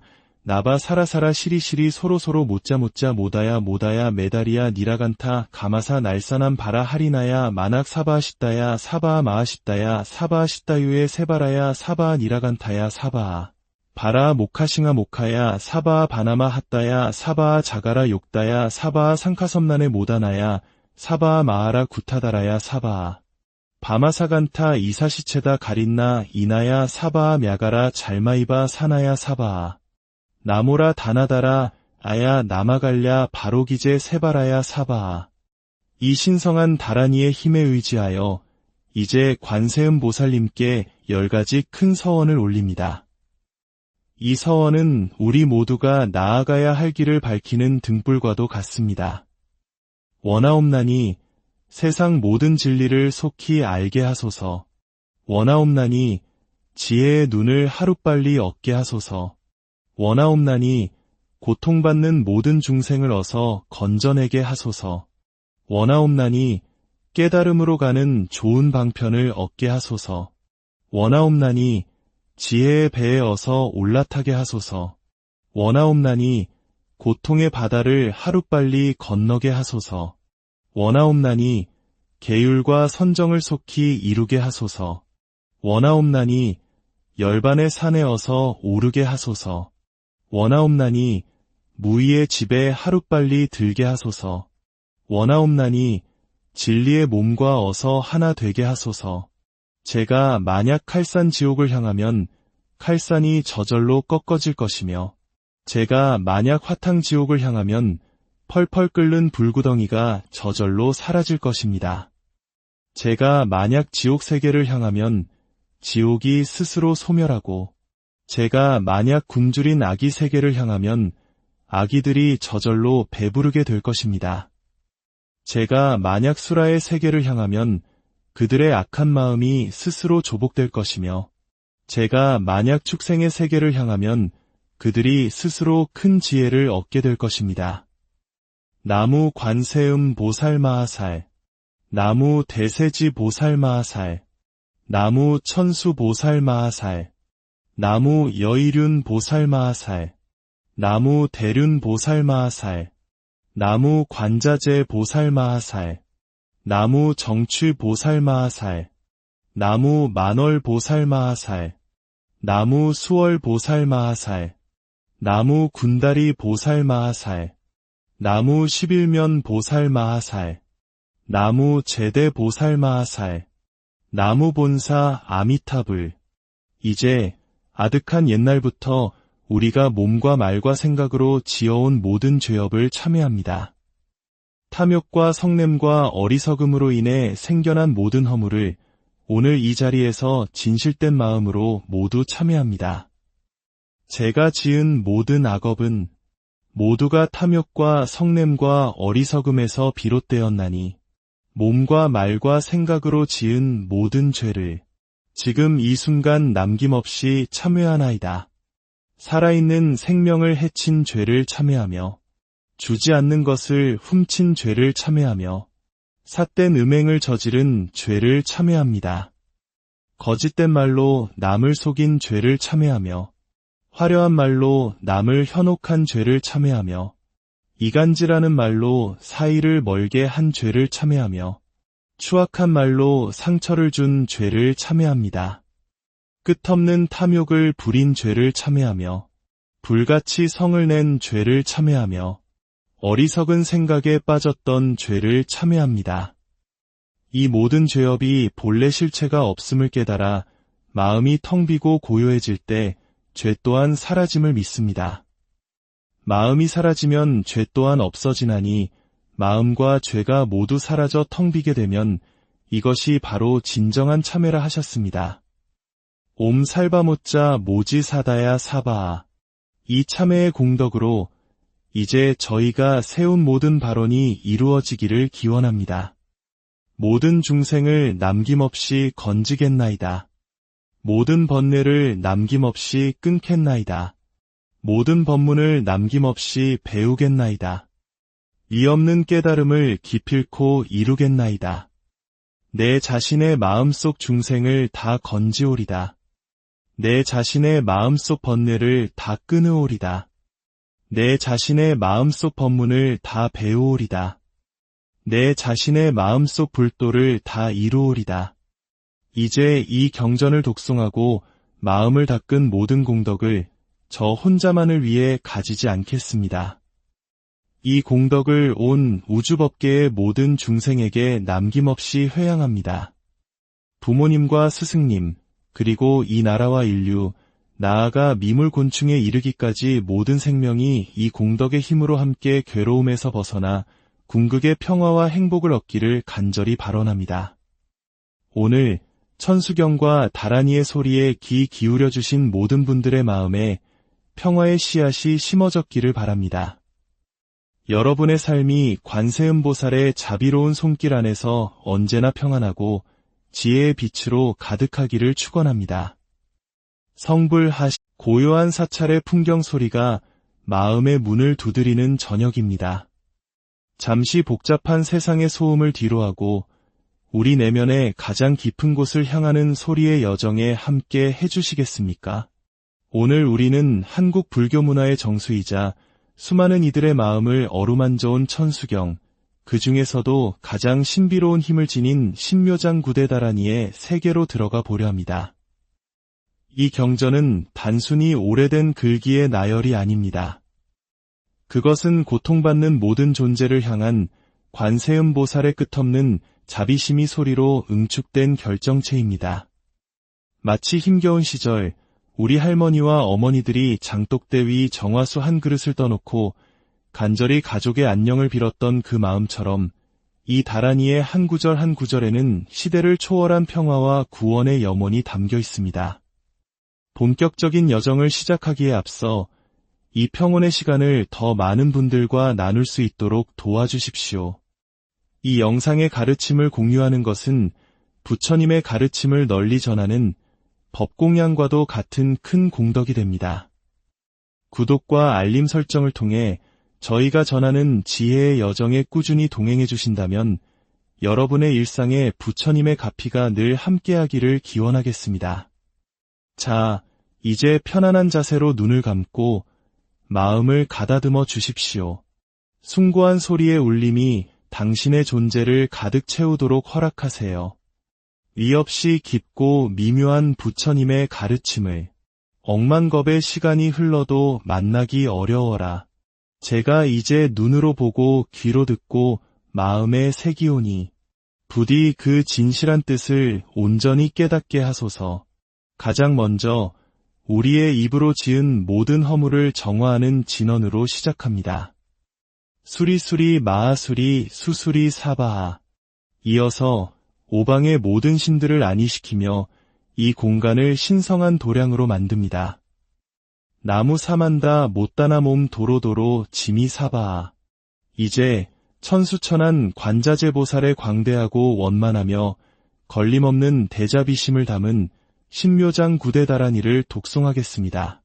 나바 사라사라 시리시리 소로소로 못자못자 모다야 모다야 메다리야 니라간타 가마사 날사남 바라 하리나야 마낙 사바하시다야 사바하 마하시다야 사바하시다유에 세바라야 사바하 니라간타야 사바하 바라 모카싱아 모카야 사바하 바나마 핫다야 사바하 자가라 욕다야 사바하 상카섬난에 모다나야 사바하 마하라 구타다라야 사바하 바마사간타 이사시체다 가린나 이나야 사바하 мя가라 잘마이바 사나야 사바하 나모라 다나다라 아야 나마갈랴 바로기제 세바라야 사바하. 이 신성한 다란이의 힘에 의지하여 이제 관세음 보살님께 10가지 큰 서원을 올립니다. 이 서원은 우리 모두가 나아가야 할 길을 밝히는 등불과도 같습니다. 원하옵나니 세상 모든 진리를 속히 알게 하소서. 원하옵나니 지혜의 눈을 하루빨리 얻게 하소서. 원하옵나니 고통받는 모든 중생을 어서 건져내게 하소서. 원하옵나니 깨달음으로 가는 좋은 방편을 얻게 하소서. 원하옵나니 지혜의 배에 어서 올라타게 하소서. 원하옵나니 고통의 바다를 하루빨리 건너게 하소서. 원하옵나니 계율과 선정을 속히 이루게 하소서. 원하옵나니 열반의 산에 어서 오르게 하소서. 원하옵나니 무의의 집에 하루빨리 들게 하소서. 원하옵나니 진리의 몸과 어서 하나 되게 하소서. 제가 만약 칼산 지옥을 향하면 칼산이 저절로 꺾어질 것이며 제가 만약 화탕 지옥을 향하면 펄펄 끓는 불구덩이가 저절로 사라질 것입니다. 제가 만약 지옥 세계를 향하면 지옥이 스스로 소멸하고 제가 만약 굶주린 아기 세계를 향하면 아기들이 저절로 배부르게 될 것입니다. 제가 만약 수라의 세계를 향하면 그들의 악한 마음이 스스로 조복될 것이며 제가 만약 축생의 세계를 향하면 그들이 스스로 큰 지혜를 얻게 될 것입니다. 나무 관세음 보살마하살, 나무 대세지 보살마하살, 나무 천수 보살마하살, 나무 여의륜 보살마하살, 나무 대륜 보살마하살, 나무 관자재 보살마하살, 나무 정취 보살마하살, 나무 만월 보살마하살, 나무 수월 보살마하살, 나무 군다리 보살마하살, 나무 11면 보살 마하살, 나무 제대 보살 마하살, 나무 본사 아미타불. 이제 아득한 옛날부터 우리가 몸과 말과 생각으로 지어온 모든 죄업을 참회합니다. 탐욕과 성냄과 어리석음으로 인해 생겨난 모든 허물을 오늘 이 자리에서 진실된 마음으로 모두 참회합니다. 제가 지은 모든 악업은 모두가 탐욕과 성냄과 어리석음에서 비롯되었나니 몸과 말과 생각으로 지은 모든 죄를 지금 이 순간 남김없이 참회하나이다. 살아있는 생명을 해친 죄를 참회하며 주지 않는 것을 훔친 죄를 참회하며 삿된 음행을 저지른 죄를 참회합니다. 거짓된 말로 남을 속인 죄를 참회하며 화려한 말로 남을 현혹한 죄를 참회하며 이간질하는 말로 사이를 멀게 한 죄를 참회하며 추악한 말로 상처를 준 죄를 참회합니다. 끝없는 탐욕을 부린 죄를 참회하며 불같이 성을 낸 죄를 참회하며 어리석은 생각에 빠졌던 죄를 참회합니다. 이 모든 죄업이 본래 실체가 없음을 깨달아 마음이 텅 비고 고요해질 때 죄 또한 사라짐을 믿습니다. 마음이 사라지면 죄 또한 없어지나니 마음과 죄가 모두 사라져 텅 비게 되면 이것이 바로 진정한 참회라 하셨습니다. 옴 살바모짜 모지 사다야 사바아. 이 참회의 공덕으로 이제 저희가 세운 모든 발언이 이루어지기를 기원합니다. 모든 중생을 남김없이 건지겠나이다. 모든 번뇌를 남김없이 끊겠나이다. 모든 법문을 남김없이 배우겠나이다. 이 없는 깨달음을 기필코 이루겠나이다. 내 자신의 마음속 중생을 다 건지오리다. 내 자신의 마음속 번뇌를 다 끊으오리다. 내 자신의 마음속 법문을 다 배우오리다. 내 자신의 마음속 불도를 다 이루오리다. 이제 이 경전을 독송하고 마음을 닦은 모든 공덕을 저 혼자만을 위해 가지지 않겠습니다. 이 공덕을 온 우주법계의 모든 중생에게 남김없이 회양합니다. 부모님과 스승님, 그리고 이 나라와 인류, 나아가 미물곤충에 이르기까지 모든 생명이 이 공덕의 힘으로 함께 괴로움에서 벗어나 궁극의 평화와 행복을 얻기를 간절히 발언합니다. 오늘 천수경과 다란이의 소리에 귀 기울여 주신 모든 분들의 마음에 평화의 씨앗이 심어졌기를 바랍니다. 여러분의 삶이 관세음보살의 자비로운 손길 안에서 언제나 평안하고 지혜의 빛으로 가득하기를 축원합니다. 성불하시 고요한 사찰의 풍경 소리가 마음의 문을 두드리는 저녁입니다. 잠시 복잡한 세상의 소음을 뒤로하고 우리 내면의 가장 깊은 곳을 향하는 소리의 여정에 함께 해주시겠습니까? 오늘 우리는 한국 불교 문화의 정수이자 수많은 이들의 마음을 어루만져온 천수경, 그 중에서도 가장 신비로운 힘을 지닌 신묘장 구대다라니의 세계로 들어가 보려 합니다. 이 경전은 단순히 오래된 글귀의 나열이 아닙니다. 그것은 고통받는 모든 존재를 향한 관세음보살의 끝없는 자비심이 소리로 응축된 결정체입니다. 마치 힘겨운 시절 우리 할머니와 어머니들이 장독대 위 정화수 한 그릇을 떠놓고 간절히 가족의 안녕을 빌었던 그 마음처럼 이 다란이의 한 구절 한 구절에는 시대를 초월한 평화와 구원의 염원이 담겨 있습니다. 본격적인 여정을 시작하기에 앞서 이 평온의 시간을 더 많은 분들과 나눌 수 있도록 도와주십시오. 이 영상의 가르침을 공유하는 것은 부처님의 가르침을 널리 전하는 법공양과도 같은 큰 공덕이 됩니다. 구독과 알림 설정을 통해 저희가 전하는 지혜의 여정에 꾸준히 동행해 주신다면 여러분의 일상에 부처님의 가피가 늘 함께하기를 기원하겠습니다. 자, 이제 편안한 자세로 눈을 감고 마음을 가다듬어 주십시오. 숭고한 소리의 울림이 당신의 존재를 가득 채우도록 허락하세요. 위 없이 깊고 미묘한 부처님의 가르침을 억만겁의 시간이 흘러도 만나기 어려워라. 제가 이제 눈으로 보고 귀로 듣고 마음에 새기오니 부디 그 진실한 뜻을 온전히 깨닫게 하소서. 가장 먼저 우리의 입으로 지은 모든 허물을 정화하는 진언으로 시작합니다. 수리수리 마하수리 수수리 사바하. 이어서 오방의 모든 신들을 안위시키며 이 공간을 신성한 도량으로 만듭니다. 나무 사만다 못다나 몸 도로도로 지미 사바하. 이제 천수천한 관자재보살의 광대하고 원만하며 걸림없는 대자비심을 담은 신묘장 구대다라니를 독송하겠습니다.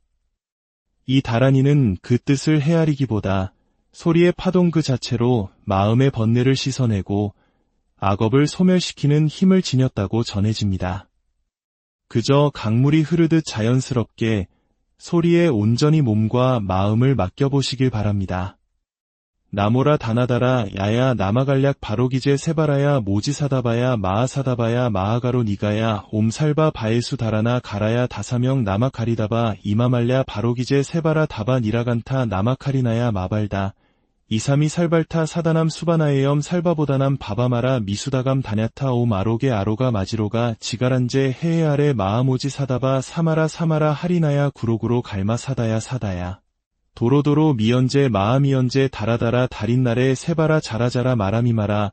이 다라니는 그 뜻을 헤아리기보다 소리의 파동 그 자체로 마음의 번뇌를 씻어내고 악업을 소멸시키는 힘을 지녔다고 전해집니다. 그저 강물이 흐르듯 자연스럽게 소리에 온전히 몸과 마음을 맡겨보시길 바랍니다. 나모라 다나다라 야야 나마갈약 바로기제 세바라야 모지사다바야 마하사다바야 마하가로 니가야 옴살바 바에수 다라나 가라야 다사명 나마카리다바 이마말랴 바로기제 세바라 다바 니라간타 나마카리나야 마발다 이삼이 살발타 사다남 수바나에염 살바보다남 바바마라 미수다감 다냐타 옴 아로게 아로가 마지로가 지가란제 해해 아래 마하모지 사다바 사마라 사마라 하리나야 구로구로 갈마 사다야 사다야 도로도로 미연제 마하미연제 다라다라 달인날에 세바라 자라자라 마라미마라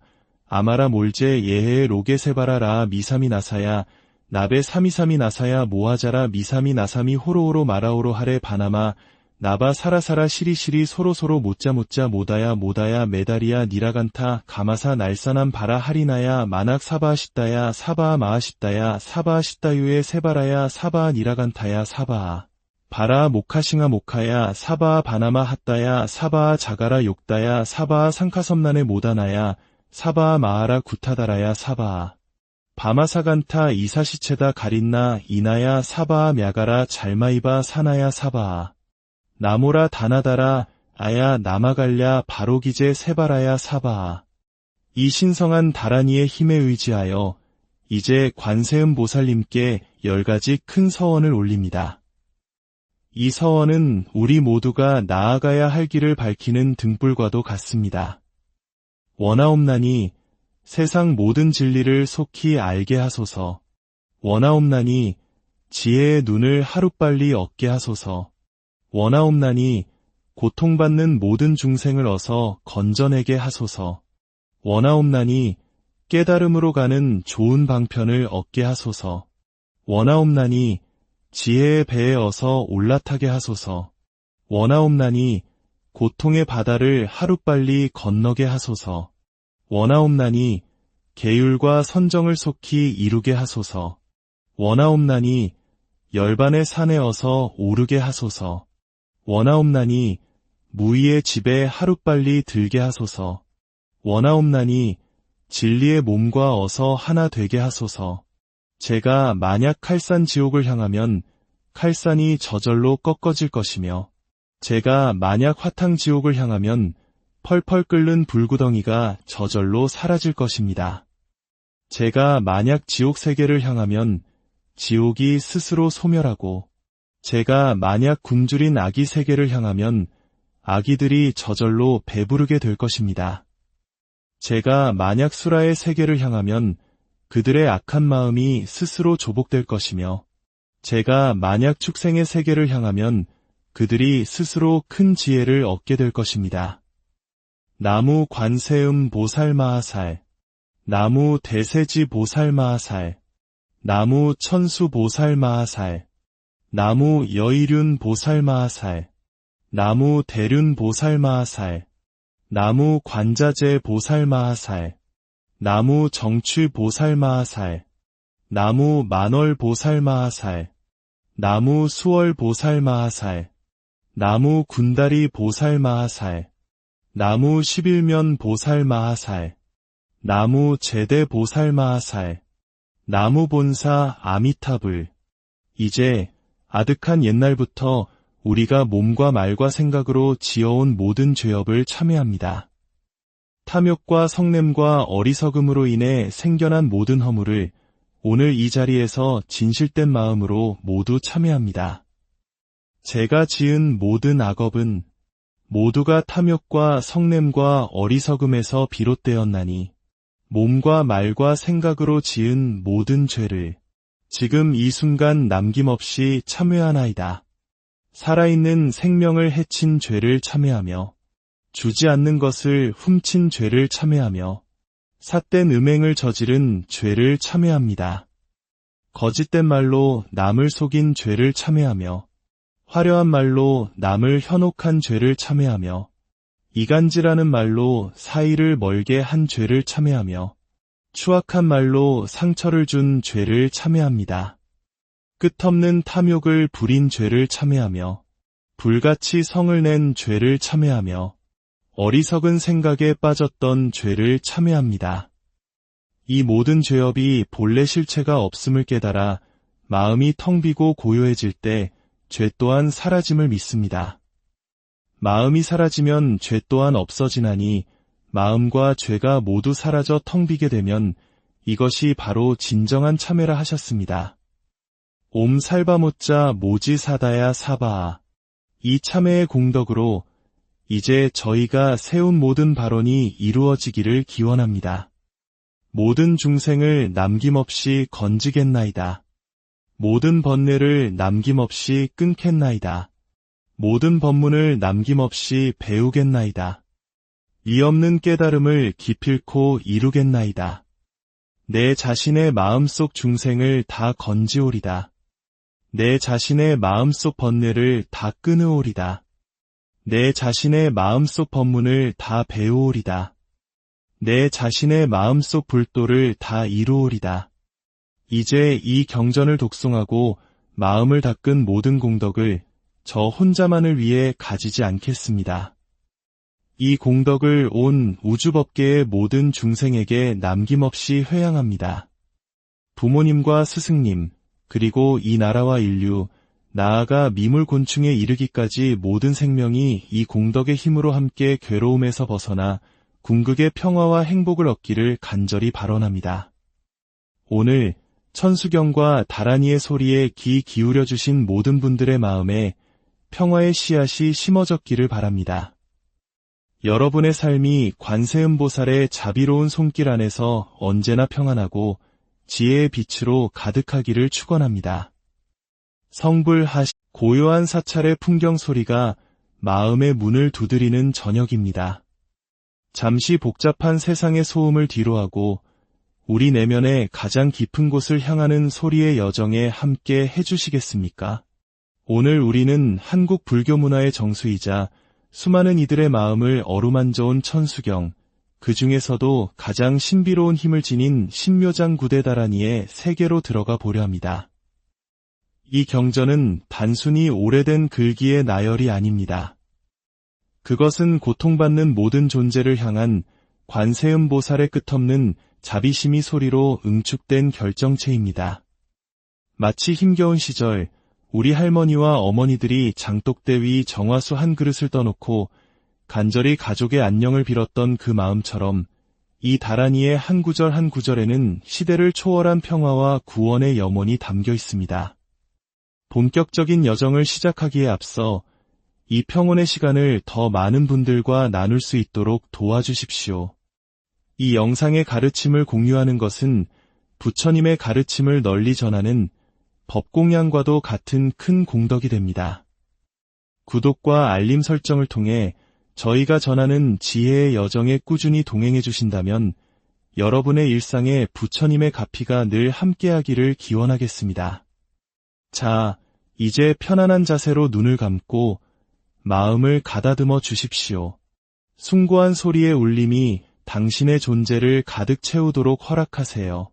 아마라 몰제 예해 로게 세바라 라 미사미 나사야 나베 사미사미 나사야 모하자라 미사미 나사미 호로호로 마라오로 하레 바나마 나바 사라사라 시리시리 소로소로 모짜모짜 모다야 모다야 메다리야 니라간타 가마사 날사남 바라 하리나야 마낙 사바하시다야 사바하 마하시다야 사바하시다유의 세바라야 사바하 니라간타야 사바하 바라 모카싱아 모카야 사바하 바나마 핫다야 사바하 자가라 욕다야 사바하 상카섬난의 모다나야 사바하 마하라 구타다라야 사바하 바마사간타 이사시체다 가린나 이나야 사바하 мя가라 잘마이바 사나야 사바하 나모라 다나다라 아야 나마갈랴 바로기제 세바라야 사바하. 이 신성한 다라니의 힘에 의지하여 이제 관세음 보살님께 10가지 큰 서원을 올립니다. 이 서원은 우리 모두가 나아가야 할 길을 밝히는 등불과도 같습니다. 원하옵나니 세상 모든 진리를 속히 알게 하소서. 원하옵나니 지혜의 눈을 하루빨리 얻게 하소서. 원하옵나니 고통받는 모든 중생을 어서 건져내게 하소서. 원하옵나니 깨달음으로 가는 좋은 방편을 얻게 하소서. 원하옵나니 지혜의 배에 어서 올라타게 하소서. 원하옵나니 고통의 바다를 하루빨리 건너게 하소서. 원하옵나니 계율과 선정을 속히 이루게 하소서. 원하옵나니 열반의 산에 어서 오르게 하소서. 원하옵나니 무의의 집에 하루빨리 들게 하소서. 원하옵나니 진리의 몸과 어서 하나 되게 하소서. 제가 만약 칼산 지옥을 향하면 칼산이 저절로 꺾어질 것이며 제가 만약 화탕 지옥을 향하면 펄펄 끓는 불구덩이가 저절로 사라질 것입니다. 제가 만약 지옥 세계를 향하면 지옥이 스스로 소멸하고 제가 만약 굶주린 아기 세계를 향하면 아기들이 저절로 배부르게 될 것입니다. 제가 만약 수라의 세계를 향하면 그들의 악한 마음이 스스로 조복될 것이며 제가 만약 축생의 세계를 향하면 그들이 스스로 큰 지혜를 얻게 될 것입니다. 나무 관세음 보살 마하살, 나무 대세지 보살 마하살, 나무 천수 보살 마하살, 나무 여의륜 보살 마하살, 나무 대륜 보살 마하살, 나무 관자재 보살 마하살, 나무 정취 보살 마하살, 나무 만월 보살 마하살, 나무 수월 보살 마하살, 나무 군다리 보살 마하살, 나무 11면 보살 마하살, 나무 제대 보살 마하살, 나무 본사 아미타불. 이제 아득한 옛날부터 우리가 몸과 말과 생각으로 지어온 모든 죄업을 참회합니다. 탐욕과 성냄과 어리석음으로 인해 생겨난 모든 허물을 오늘 이 자리에서 진실된 마음으로 모두 참회합니다. 제가 지은 모든 악업은 모두가 탐욕과 성냄과 어리석음에서 비롯되었나니 몸과 말과 생각으로 지은 모든 죄를 지금 이 순간 남김없이 참회하나이다. 살아있는 생명을 해친 죄를 참회하며 주지 않는 것을 훔친 죄를 참회하며 삿된 음행을 저지른 죄를 참회합니다. 거짓된 말로 남을 속인 죄를 참회하며 화려한 말로 남을 현혹한 죄를 참회하며 이간질하는 말로 사이를 멀게 한 죄를 참회하며 추악한 말로 상처를 준 죄를 참회합니다. 끝없는 탐욕을 부린 죄를 참회하며 불같이 성을 낸 죄를 참회하며 어리석은 생각에 빠졌던 죄를 참회합니다. 이 모든 죄업이 본래 실체가 없음을 깨달아 마음이 텅 비고 고요해질 때 죄 또한 사라짐을 믿습니다. 마음이 사라지면 죄 또한 없어지나니 마음과 죄가 모두 사라져 텅 비게 되면 이것이 바로 진정한 참회라 하셨습니다. 옴 살바모짜 모지 사다야 사바아. 이 참회의 공덕으로 이제 저희가 세운 모든 발언이 이루어지기를 기원합니다. 모든 중생을 남김없이 건지겠나이다. 모든 번뇌를 남김없이 끊겠나이다. 모든 법문을 남김없이 배우겠나이다. 이 없는 깨달음을 기필코 이루겠나이다. 내 자신의 마음속 중생을 다 건지오리다. 내 자신의 마음속 번뇌를 다 끊으오리다. 내 자신의 마음속 법문을 다 배우오리다. 내 자신의 마음속 불도를 다 이루오리다. 이제 이 경전을 독송하고 마음을 닦은 모든 공덕을 저 혼자만을 위해 가지지 않겠습니다. 이 공덕을 온 우주법계의 모든 중생에게 남김없이 회양합니다. 부모님과 스승님, 그리고 이 나라와 인류, 나아가 미물곤충에 이르기까지 모든 생명이 이 공덕의 힘으로 함께 괴로움에서 벗어나 궁극의 평화와 행복을 얻기를 간절히 발언합니다. 오늘 천수경과 다란이의 소리에 귀 기울여 주신 모든 분들의 마음에 평화의 씨앗이 심어졌기를 바랍니다. 여러분의 삶이 관세음보살의 자비로운 손길 안에서 언제나 평안하고 지혜의 빛으로 가득하기를 축원합니다. 성불하시 고요한 사찰의 풍경 소리가 마음의 문을 두드리는 저녁입니다. 잠시 복잡한 세상의 소음을 뒤로하고 우리 내면의 가장 깊은 곳을 향하는 소리의 여정에 함께 해주시겠습니까? 오늘 우리는 한국 불교 문화의 정수이자 수많은 이들의 마음을 어루만져온 천수경, 그 중에서도 가장 신비로운 힘을 지닌 신묘장 구대다라니의 세계로 들어가 보려 합니다. 이 경전은 단순히 오래된 글귀의 나열이 아닙니다. 그것은 고통받는 모든 존재를 향한 관세음보살의 끝없는 자비심이 소리로 응축된 결정체입니다. 마치 힘겨운 시절 우리 할머니와 어머니들이 장독대 위 정화수 한 그릇을 떠놓고 간절히 가족의 안녕을 빌었던 그 마음처럼 이 다란이의 한 구절 한 구절에는 시대를 초월한 평화와 구원의 염원이 담겨 있습니다. 본격적인 여정을 시작하기에 앞서 이 평온의 시간을 더 많은 분들과 나눌 수 있도록 도와주십시오. 이 영상의 가르침을 공유하는 것은 부처님의 가르침을 널리 전하는 법공양과도 같은 큰 공덕이 됩니다. 구독과 알림 설정을 통해 저희가 전하는 지혜의 여정에 꾸준히 동행해 주신다면 여러분의 일상에 부처님의 가피가 늘 함께하기를 기원하겠습니다. 자, 이제 편안한 자세로 눈을 감고 마음을 가다듬어 주십시오. 숭고한 소리의 울림이 당신의 존재를 가득 채우도록 허락하세요.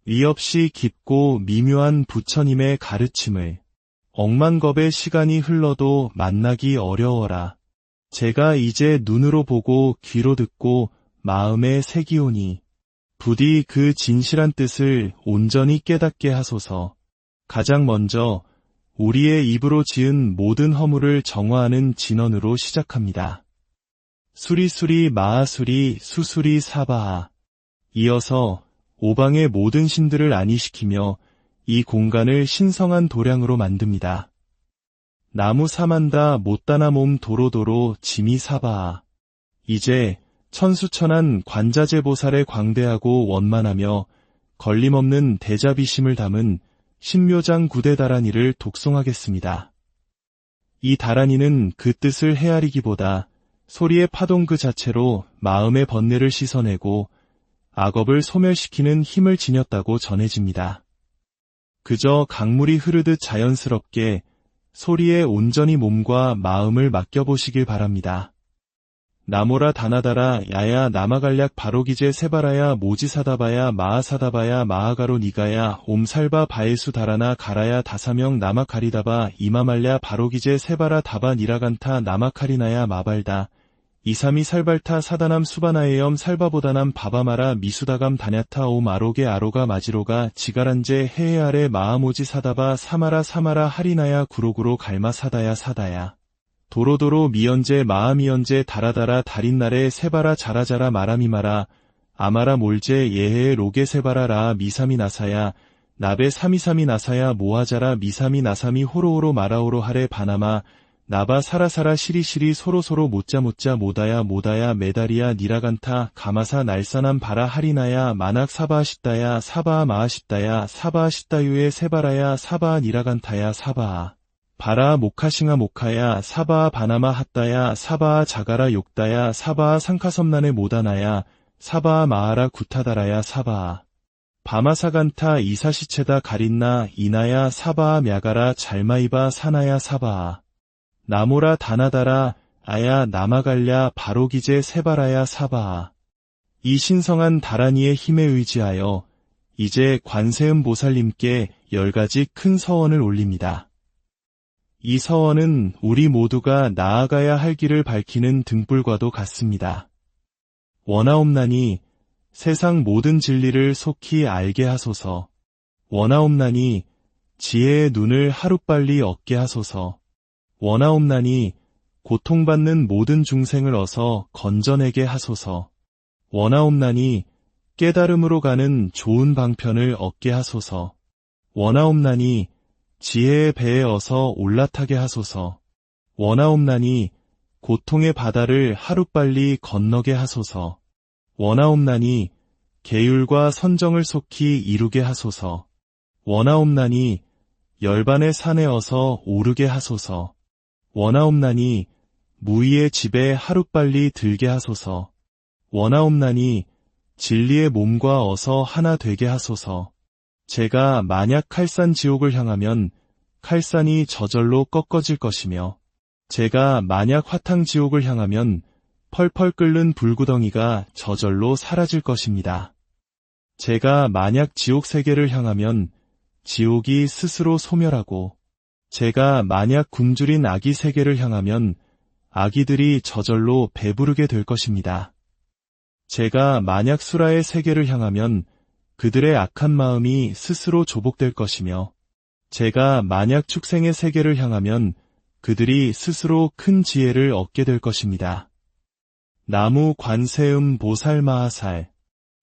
위 없이 깊고 미묘한 부처님의 가르침을 억만겁의 시간이 흘러도 만나기 어려워라. 제가 이제 눈으로 보고 귀로 듣고 마음에 새기오니 부디 그 진실한 뜻을 온전히 깨닫게 하소서. 가장 먼저 우리의 입으로 지은 모든 허물을 정화하는 진언으로 시작합니다. 수리수리 마하수리 수수리 사바하. 이어서 오방의 모든 신들을 안위시키며 이 공간을 신성한 도량으로 만듭니다. 나무 사만다 못다나 몸 도로도로 지미 사바아. 이제 천수천한 관자재보살의 광대하고 원만하며 걸림없는 대자비심을 담은 신묘장 구대 다라니를 독송하겠습니다. 이 다라니는 그 뜻을 헤아리기보다 소리의 파동 그 자체로 마음의 번뇌를 씻어내고 악업을 소멸시키는 힘을 지녔다고 전해집니다. 그저 강물이 흐르듯 자연스럽게 소리에 온전히 몸과 마음을 맡겨보시길 바랍니다. 나모라 다나다라 야야 나마갈약 바로기제 세바라야 모지사다바야 마하사다바야 마하가로 니가야 옴살바 바에수 다라나 가라야 다사명 나마카리다바 이마말랴 바로기제 세바라 다바 니라간타 나마카리나야 마발다 이삼이 살발타 사다남 수바나에염 살바보다남 바바마라 미수다감 다냐타 옴 아로게 아로가 마지로가 지가란제 해해 아래 마하모지 사다바 사마라 사마라 하리나야 구로구로 갈마 사다야 사다야 도로도로 미연제 마하미연제 다라다라 달인날에 세바라 자라자라 마라미마라 아마라 몰제 예해 로게 세바라 라 미사미 나사야 나베 사미사미 나사야 모하자라 미사미 나사미 호로호로 마라오로 하레 바나마 나바 사라사라 시리시리 소로소로 모짜모짜 모다야 모다야 메다리야 니라간타 가마사 날사남 바라 하리나야 마낙 사바하십다야 사바하 마하십다야 사바하십다유의 세바라야 사바하 니라간타야 사바하 바라 모카싱아 모카야 사바하 바나마 핫다야 사바하 자가라 욕다야 사바하 상카섬난의 모다나야 사바하 마하라 구타다라야 사바하 바마사간타 이사시체다 가린나 이나야 사바하 мя가라 잘마이바 사나야 사바하 나모라 다나다라 아야 나마갈랴 바로기제 세바라야 사바하. 이 신성한 다라니의 힘에 의지하여 이제 관세음 보살님께 10가지 큰 서원을 올립니다. 이 서원은 우리 모두가 나아가야 할 길을 밝히는 등불과도 같습니다. 원하옵나니 세상 모든 진리를 속히 알게 하소서. 원하옵나니 지혜의 눈을 하루빨리 얻게 하소서. 원하옵나니 고통받는 모든 중생을 어서 건져내게 하소서. 원하옵나니 깨달음으로 가는 좋은 방편을 얻게 하소서. 원하옵나니 지혜의 배에 어서 올라타게 하소서. 원하옵나니 고통의 바다를 하루빨리 건너게 하소서. 원하옵나니 계율과 선정을 속히 이루게 하소서. 원하옵나니 열반의 산에 어서 오르게 하소서. 원하옵나니 무의의 집에 하루빨리 들게 하소서. 원하옵나니 진리의 몸과 어서 하나 되게 하소서. 제가 만약 칼산 지옥을 향하면 칼산이 저절로 꺾어질 것이며 제가 만약 화탕 지옥을 향하면 펄펄 끓는 불구덩이가 저절로 사라질 것입니다. 제가 만약 지옥 세계를 향하면 지옥이 스스로 소멸하고 제가 만약 굶주린 아기 세계를 향하면 아기들이 저절로 배부르게 될 것입니다. 제가 만약 수라의 세계를 향하면 그들의 악한 마음이 스스로 조복될 것이며 제가 만약 축생의 세계를 향하면 그들이 스스로 큰 지혜를 얻게 될 것입니다. 나무 관세음 보살 마하살,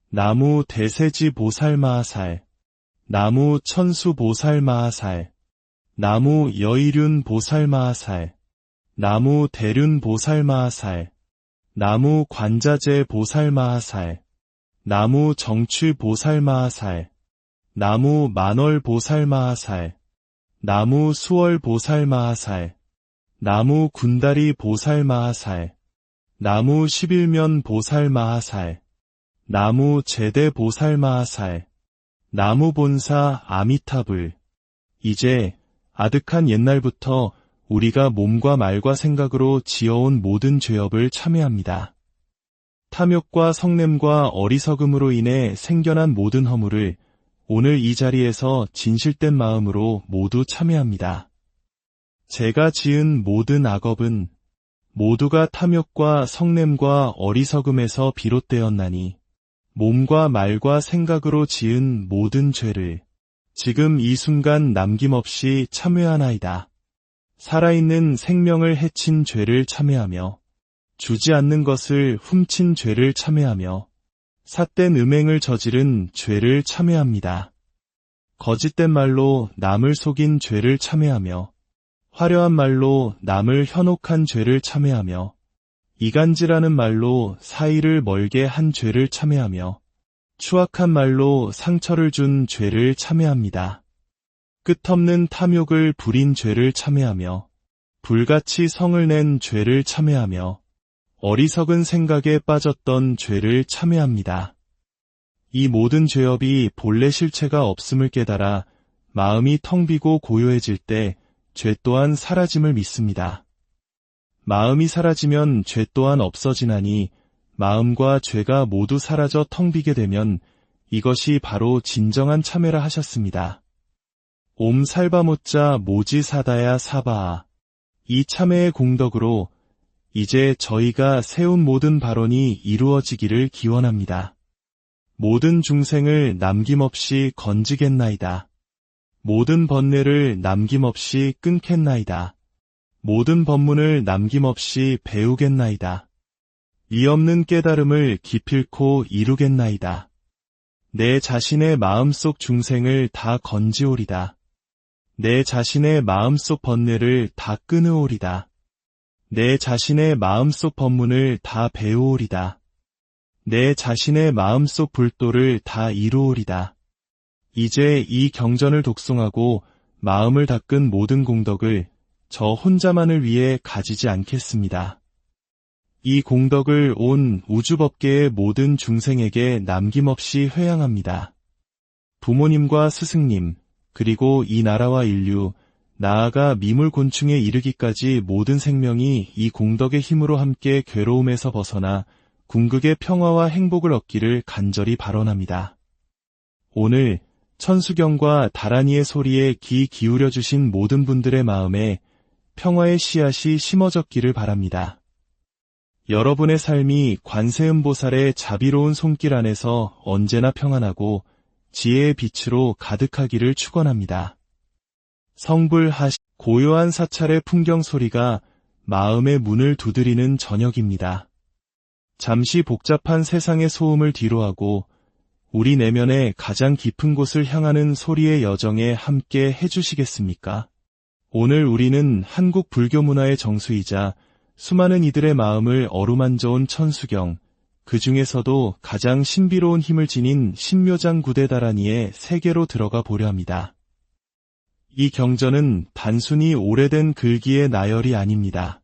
나무 대세지 보살 마하살, 나무 천수 보살 마하살, 나무 여의륜 보살 마하살, 나무 대륜 보살 마하살, 나무 관자재 보살 마하살, 나무 정취 보살 마하살, 나무 만월 보살 마하살, 나무 수월 보살 마하살, 나무 군다리 보살 마하살, 나무 11면 보살 마하살, 나무 제대 보살 마하살, 나무 본사 아미타불. 이제 아득한 옛날부터 우리가 몸과 말과 생각으로 지어온 모든 죄업을 참회합니다. 탐욕과 성냄과 어리석음으로 인해 생겨난 모든 허물을 오늘 이 자리에서 진실된 마음으로 모두 참회합니다. 제가 지은 모든 악업은 모두가 탐욕과 성냄과 어리석음에서 비롯되었나니 몸과 말과 생각으로 지은 모든 죄를 지금 이 순간 남김없이 참회하나이다. 살아있는 생명을 해친 죄를 참회하며 주지 않는 것을 훔친 죄를 참회하며 삿된 음행을 저지른 죄를 참회합니다. 거짓된 말로 남을 속인 죄를 참회하며 화려한 말로 남을 현혹한 죄를 참회하며 이간질하는 말로 사이를 멀게 한 죄를 참회하며 추악한 말로 상처를 준 죄를 참회합니다. 끝없는 탐욕을 부린 죄를 참회하며 불같이 성을 낸 죄를 참회하며 어리석은 생각에 빠졌던 죄를 참회합니다. 이 모든 죄업이 본래 실체가 없음을 깨달아 마음이 텅 비고 고요해질 때 죄 또한 사라짐을 믿습니다. 마음이 사라지면 죄 또한 없어지나니 마음과 죄가 모두 사라져 텅 비게 되면 이것이 바로 진정한 참회라 하셨습니다. 옴 살바모짜 모지 사다야 사바아. 이 참회의 공덕으로 이제 저희가 세운 모든 발언이 이루어지기를 기원합니다. 모든 중생을 남김없이 건지겠나이다. 모든 번뇌를 남김없이 끊겠나이다. 모든 법문을 남김없이 배우겠나이다. 이 없는 깨달음을 기필코 이루겠나이다. 내 자신의 마음속 중생을 다 건지오리다. 내 자신의 마음속 번뇌를 다 끊으오리다. 내 자신의 마음속 법문을 다 배우오리다. 내 자신의 마음속 불도를 다 이루오리다. 이제 이 경전을 독송하고 마음을 닦은 모든 공덕을 저 혼자만을 위해 가지지 않겠습니다. 이 공덕을 온 우주법계의 모든 중생에게 남김없이 회양합니다. 부모님과 스승님, 그리고 이 나라와 인류, 나아가 미물곤충에 이르기까지 모든 생명이 이 공덕의 힘으로 함께 괴로움에서 벗어나 궁극의 평화와 행복을 얻기를 간절히 발언합니다. 오늘 천수경과 다란이의 소리에 귀 기울여주신 모든 분들의 마음에 평화의 씨앗이 심어졌기를 바랍니다. 여러분의 삶이 관세음보살의 자비로운 손길 안에서 언제나 평안하고 지혜의 빛으로 가득하기를 축원합니다. 성불하시 고요한 사찰의 풍경 소리가 마음의 문을 두드리는 저녁입니다. 잠시 복잡한 세상의 소음을 뒤로하고 우리 내면의 가장 깊은 곳을 향하는 소리의 여정에 함께 해주시겠습니까? 오늘 우리는 한국 불교 문화의 정수이자 수많은 이들의 마음을 어루만져온 천수경, 그 중에서도 가장 신비로운 힘을 지닌 신묘장 구대다라니의 세계로 들어가 보려 합니다. 이 경전은 단순히 오래된 글귀의 나열이 아닙니다.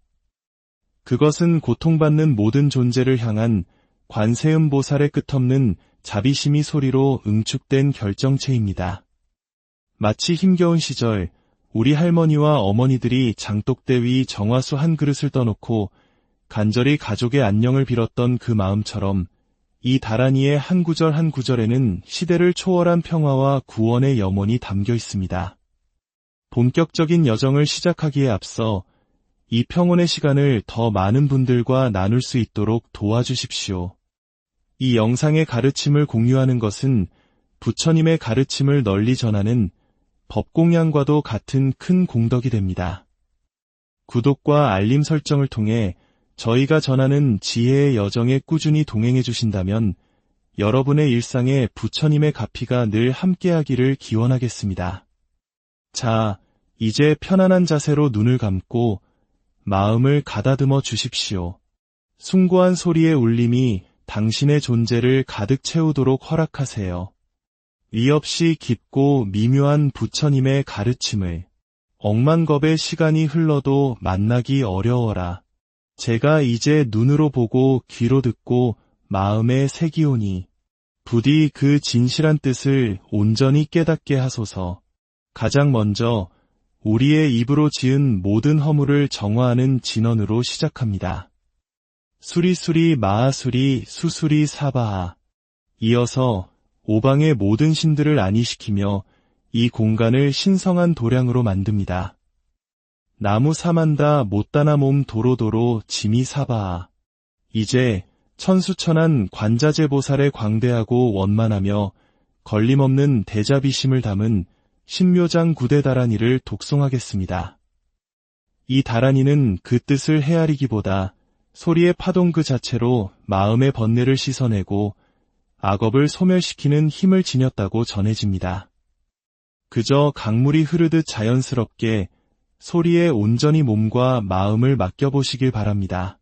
그것은 고통받는 모든 존재를 향한 관세음보살의 끝없는 자비심이 소리로 응축된 결정체입니다. 마치 힘겨운 시절 우리 할머니와 어머니들이 장독대 위 정화수 한 그릇을 떠놓고 간절히 가족의 안녕을 빌었던 그 마음처럼 이 다란이의 한 구절 한 구절에는 시대를 초월한 평화와 구원의 염원이 담겨 있습니다. 본격적인 여정을 시작하기에 앞서 이 평온의 시간을 더 많은 분들과 나눌 수 있도록 도와주십시오. 이 영상의 가르침을 공유하는 것은 부처님의 가르침을 널리 전하는 법공양과도 같은 큰 공덕이 됩니다. 구독과 알림 설정을 통해 저희가 전하는 지혜의 여정에 꾸준히 동행해 주신다면 여러분의 일상에 부처님의 가피가 늘 함께하기를 기원하겠습니다. 자, 이제 편안한 자세로 눈을 감고 마음을 가다듬어 주십시오. 숭고한 소리의 울림이 당신의 존재를 가득 채우도록 허락하세요. 위 없이 깊고 미묘한 부처님의 가르침을 억만겁의 시간이 흘러도 만나기 어려워라. 제가 이제 눈으로 보고 귀로 듣고 마음에 새기오니 부디 그 진실한 뜻을 온전히 깨닫게 하소서. 가장 먼저 우리의 입으로 지은 모든 허물을 정화하는 진언으로 시작합니다. 수리수리 마하수리 수수리 사바하. 이어서 오방의 모든 신들을 안위시키며 이 공간을 신성한 도량으로 만듭니다. 나무 사만다 못다나 몸 도로도로 지미 사바하. 이제 천수천한 관자재보살의 광대하고 원만하며 걸림없는 대자비심을 담은 신묘장 구대다란이를 독송하겠습니다. 이 다란이는 그 뜻을 헤아리기보다 소리의 파동 그 자체로 마음의 번뇌를 씻어내고 악업을 소멸시키는 힘을 지녔다고 전해집니다. 그저 강물이 흐르듯 자연스럽게 소리에 온전히 몸과 마음을 맡겨보시길 바랍니다.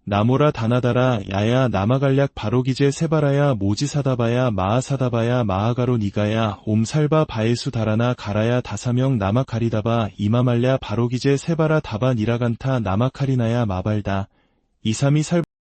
나모라 다나다라 야야 나마갈약 바로기제 세바라야 모지사다바야 마하사다바야 마하가로 니가야 옴살바 바에수 다라나 가라야 다사명 나마카리다바 이마말랴 바로기제 세바라 다바 니라간타 나마카리나야 마발다 이삼이 살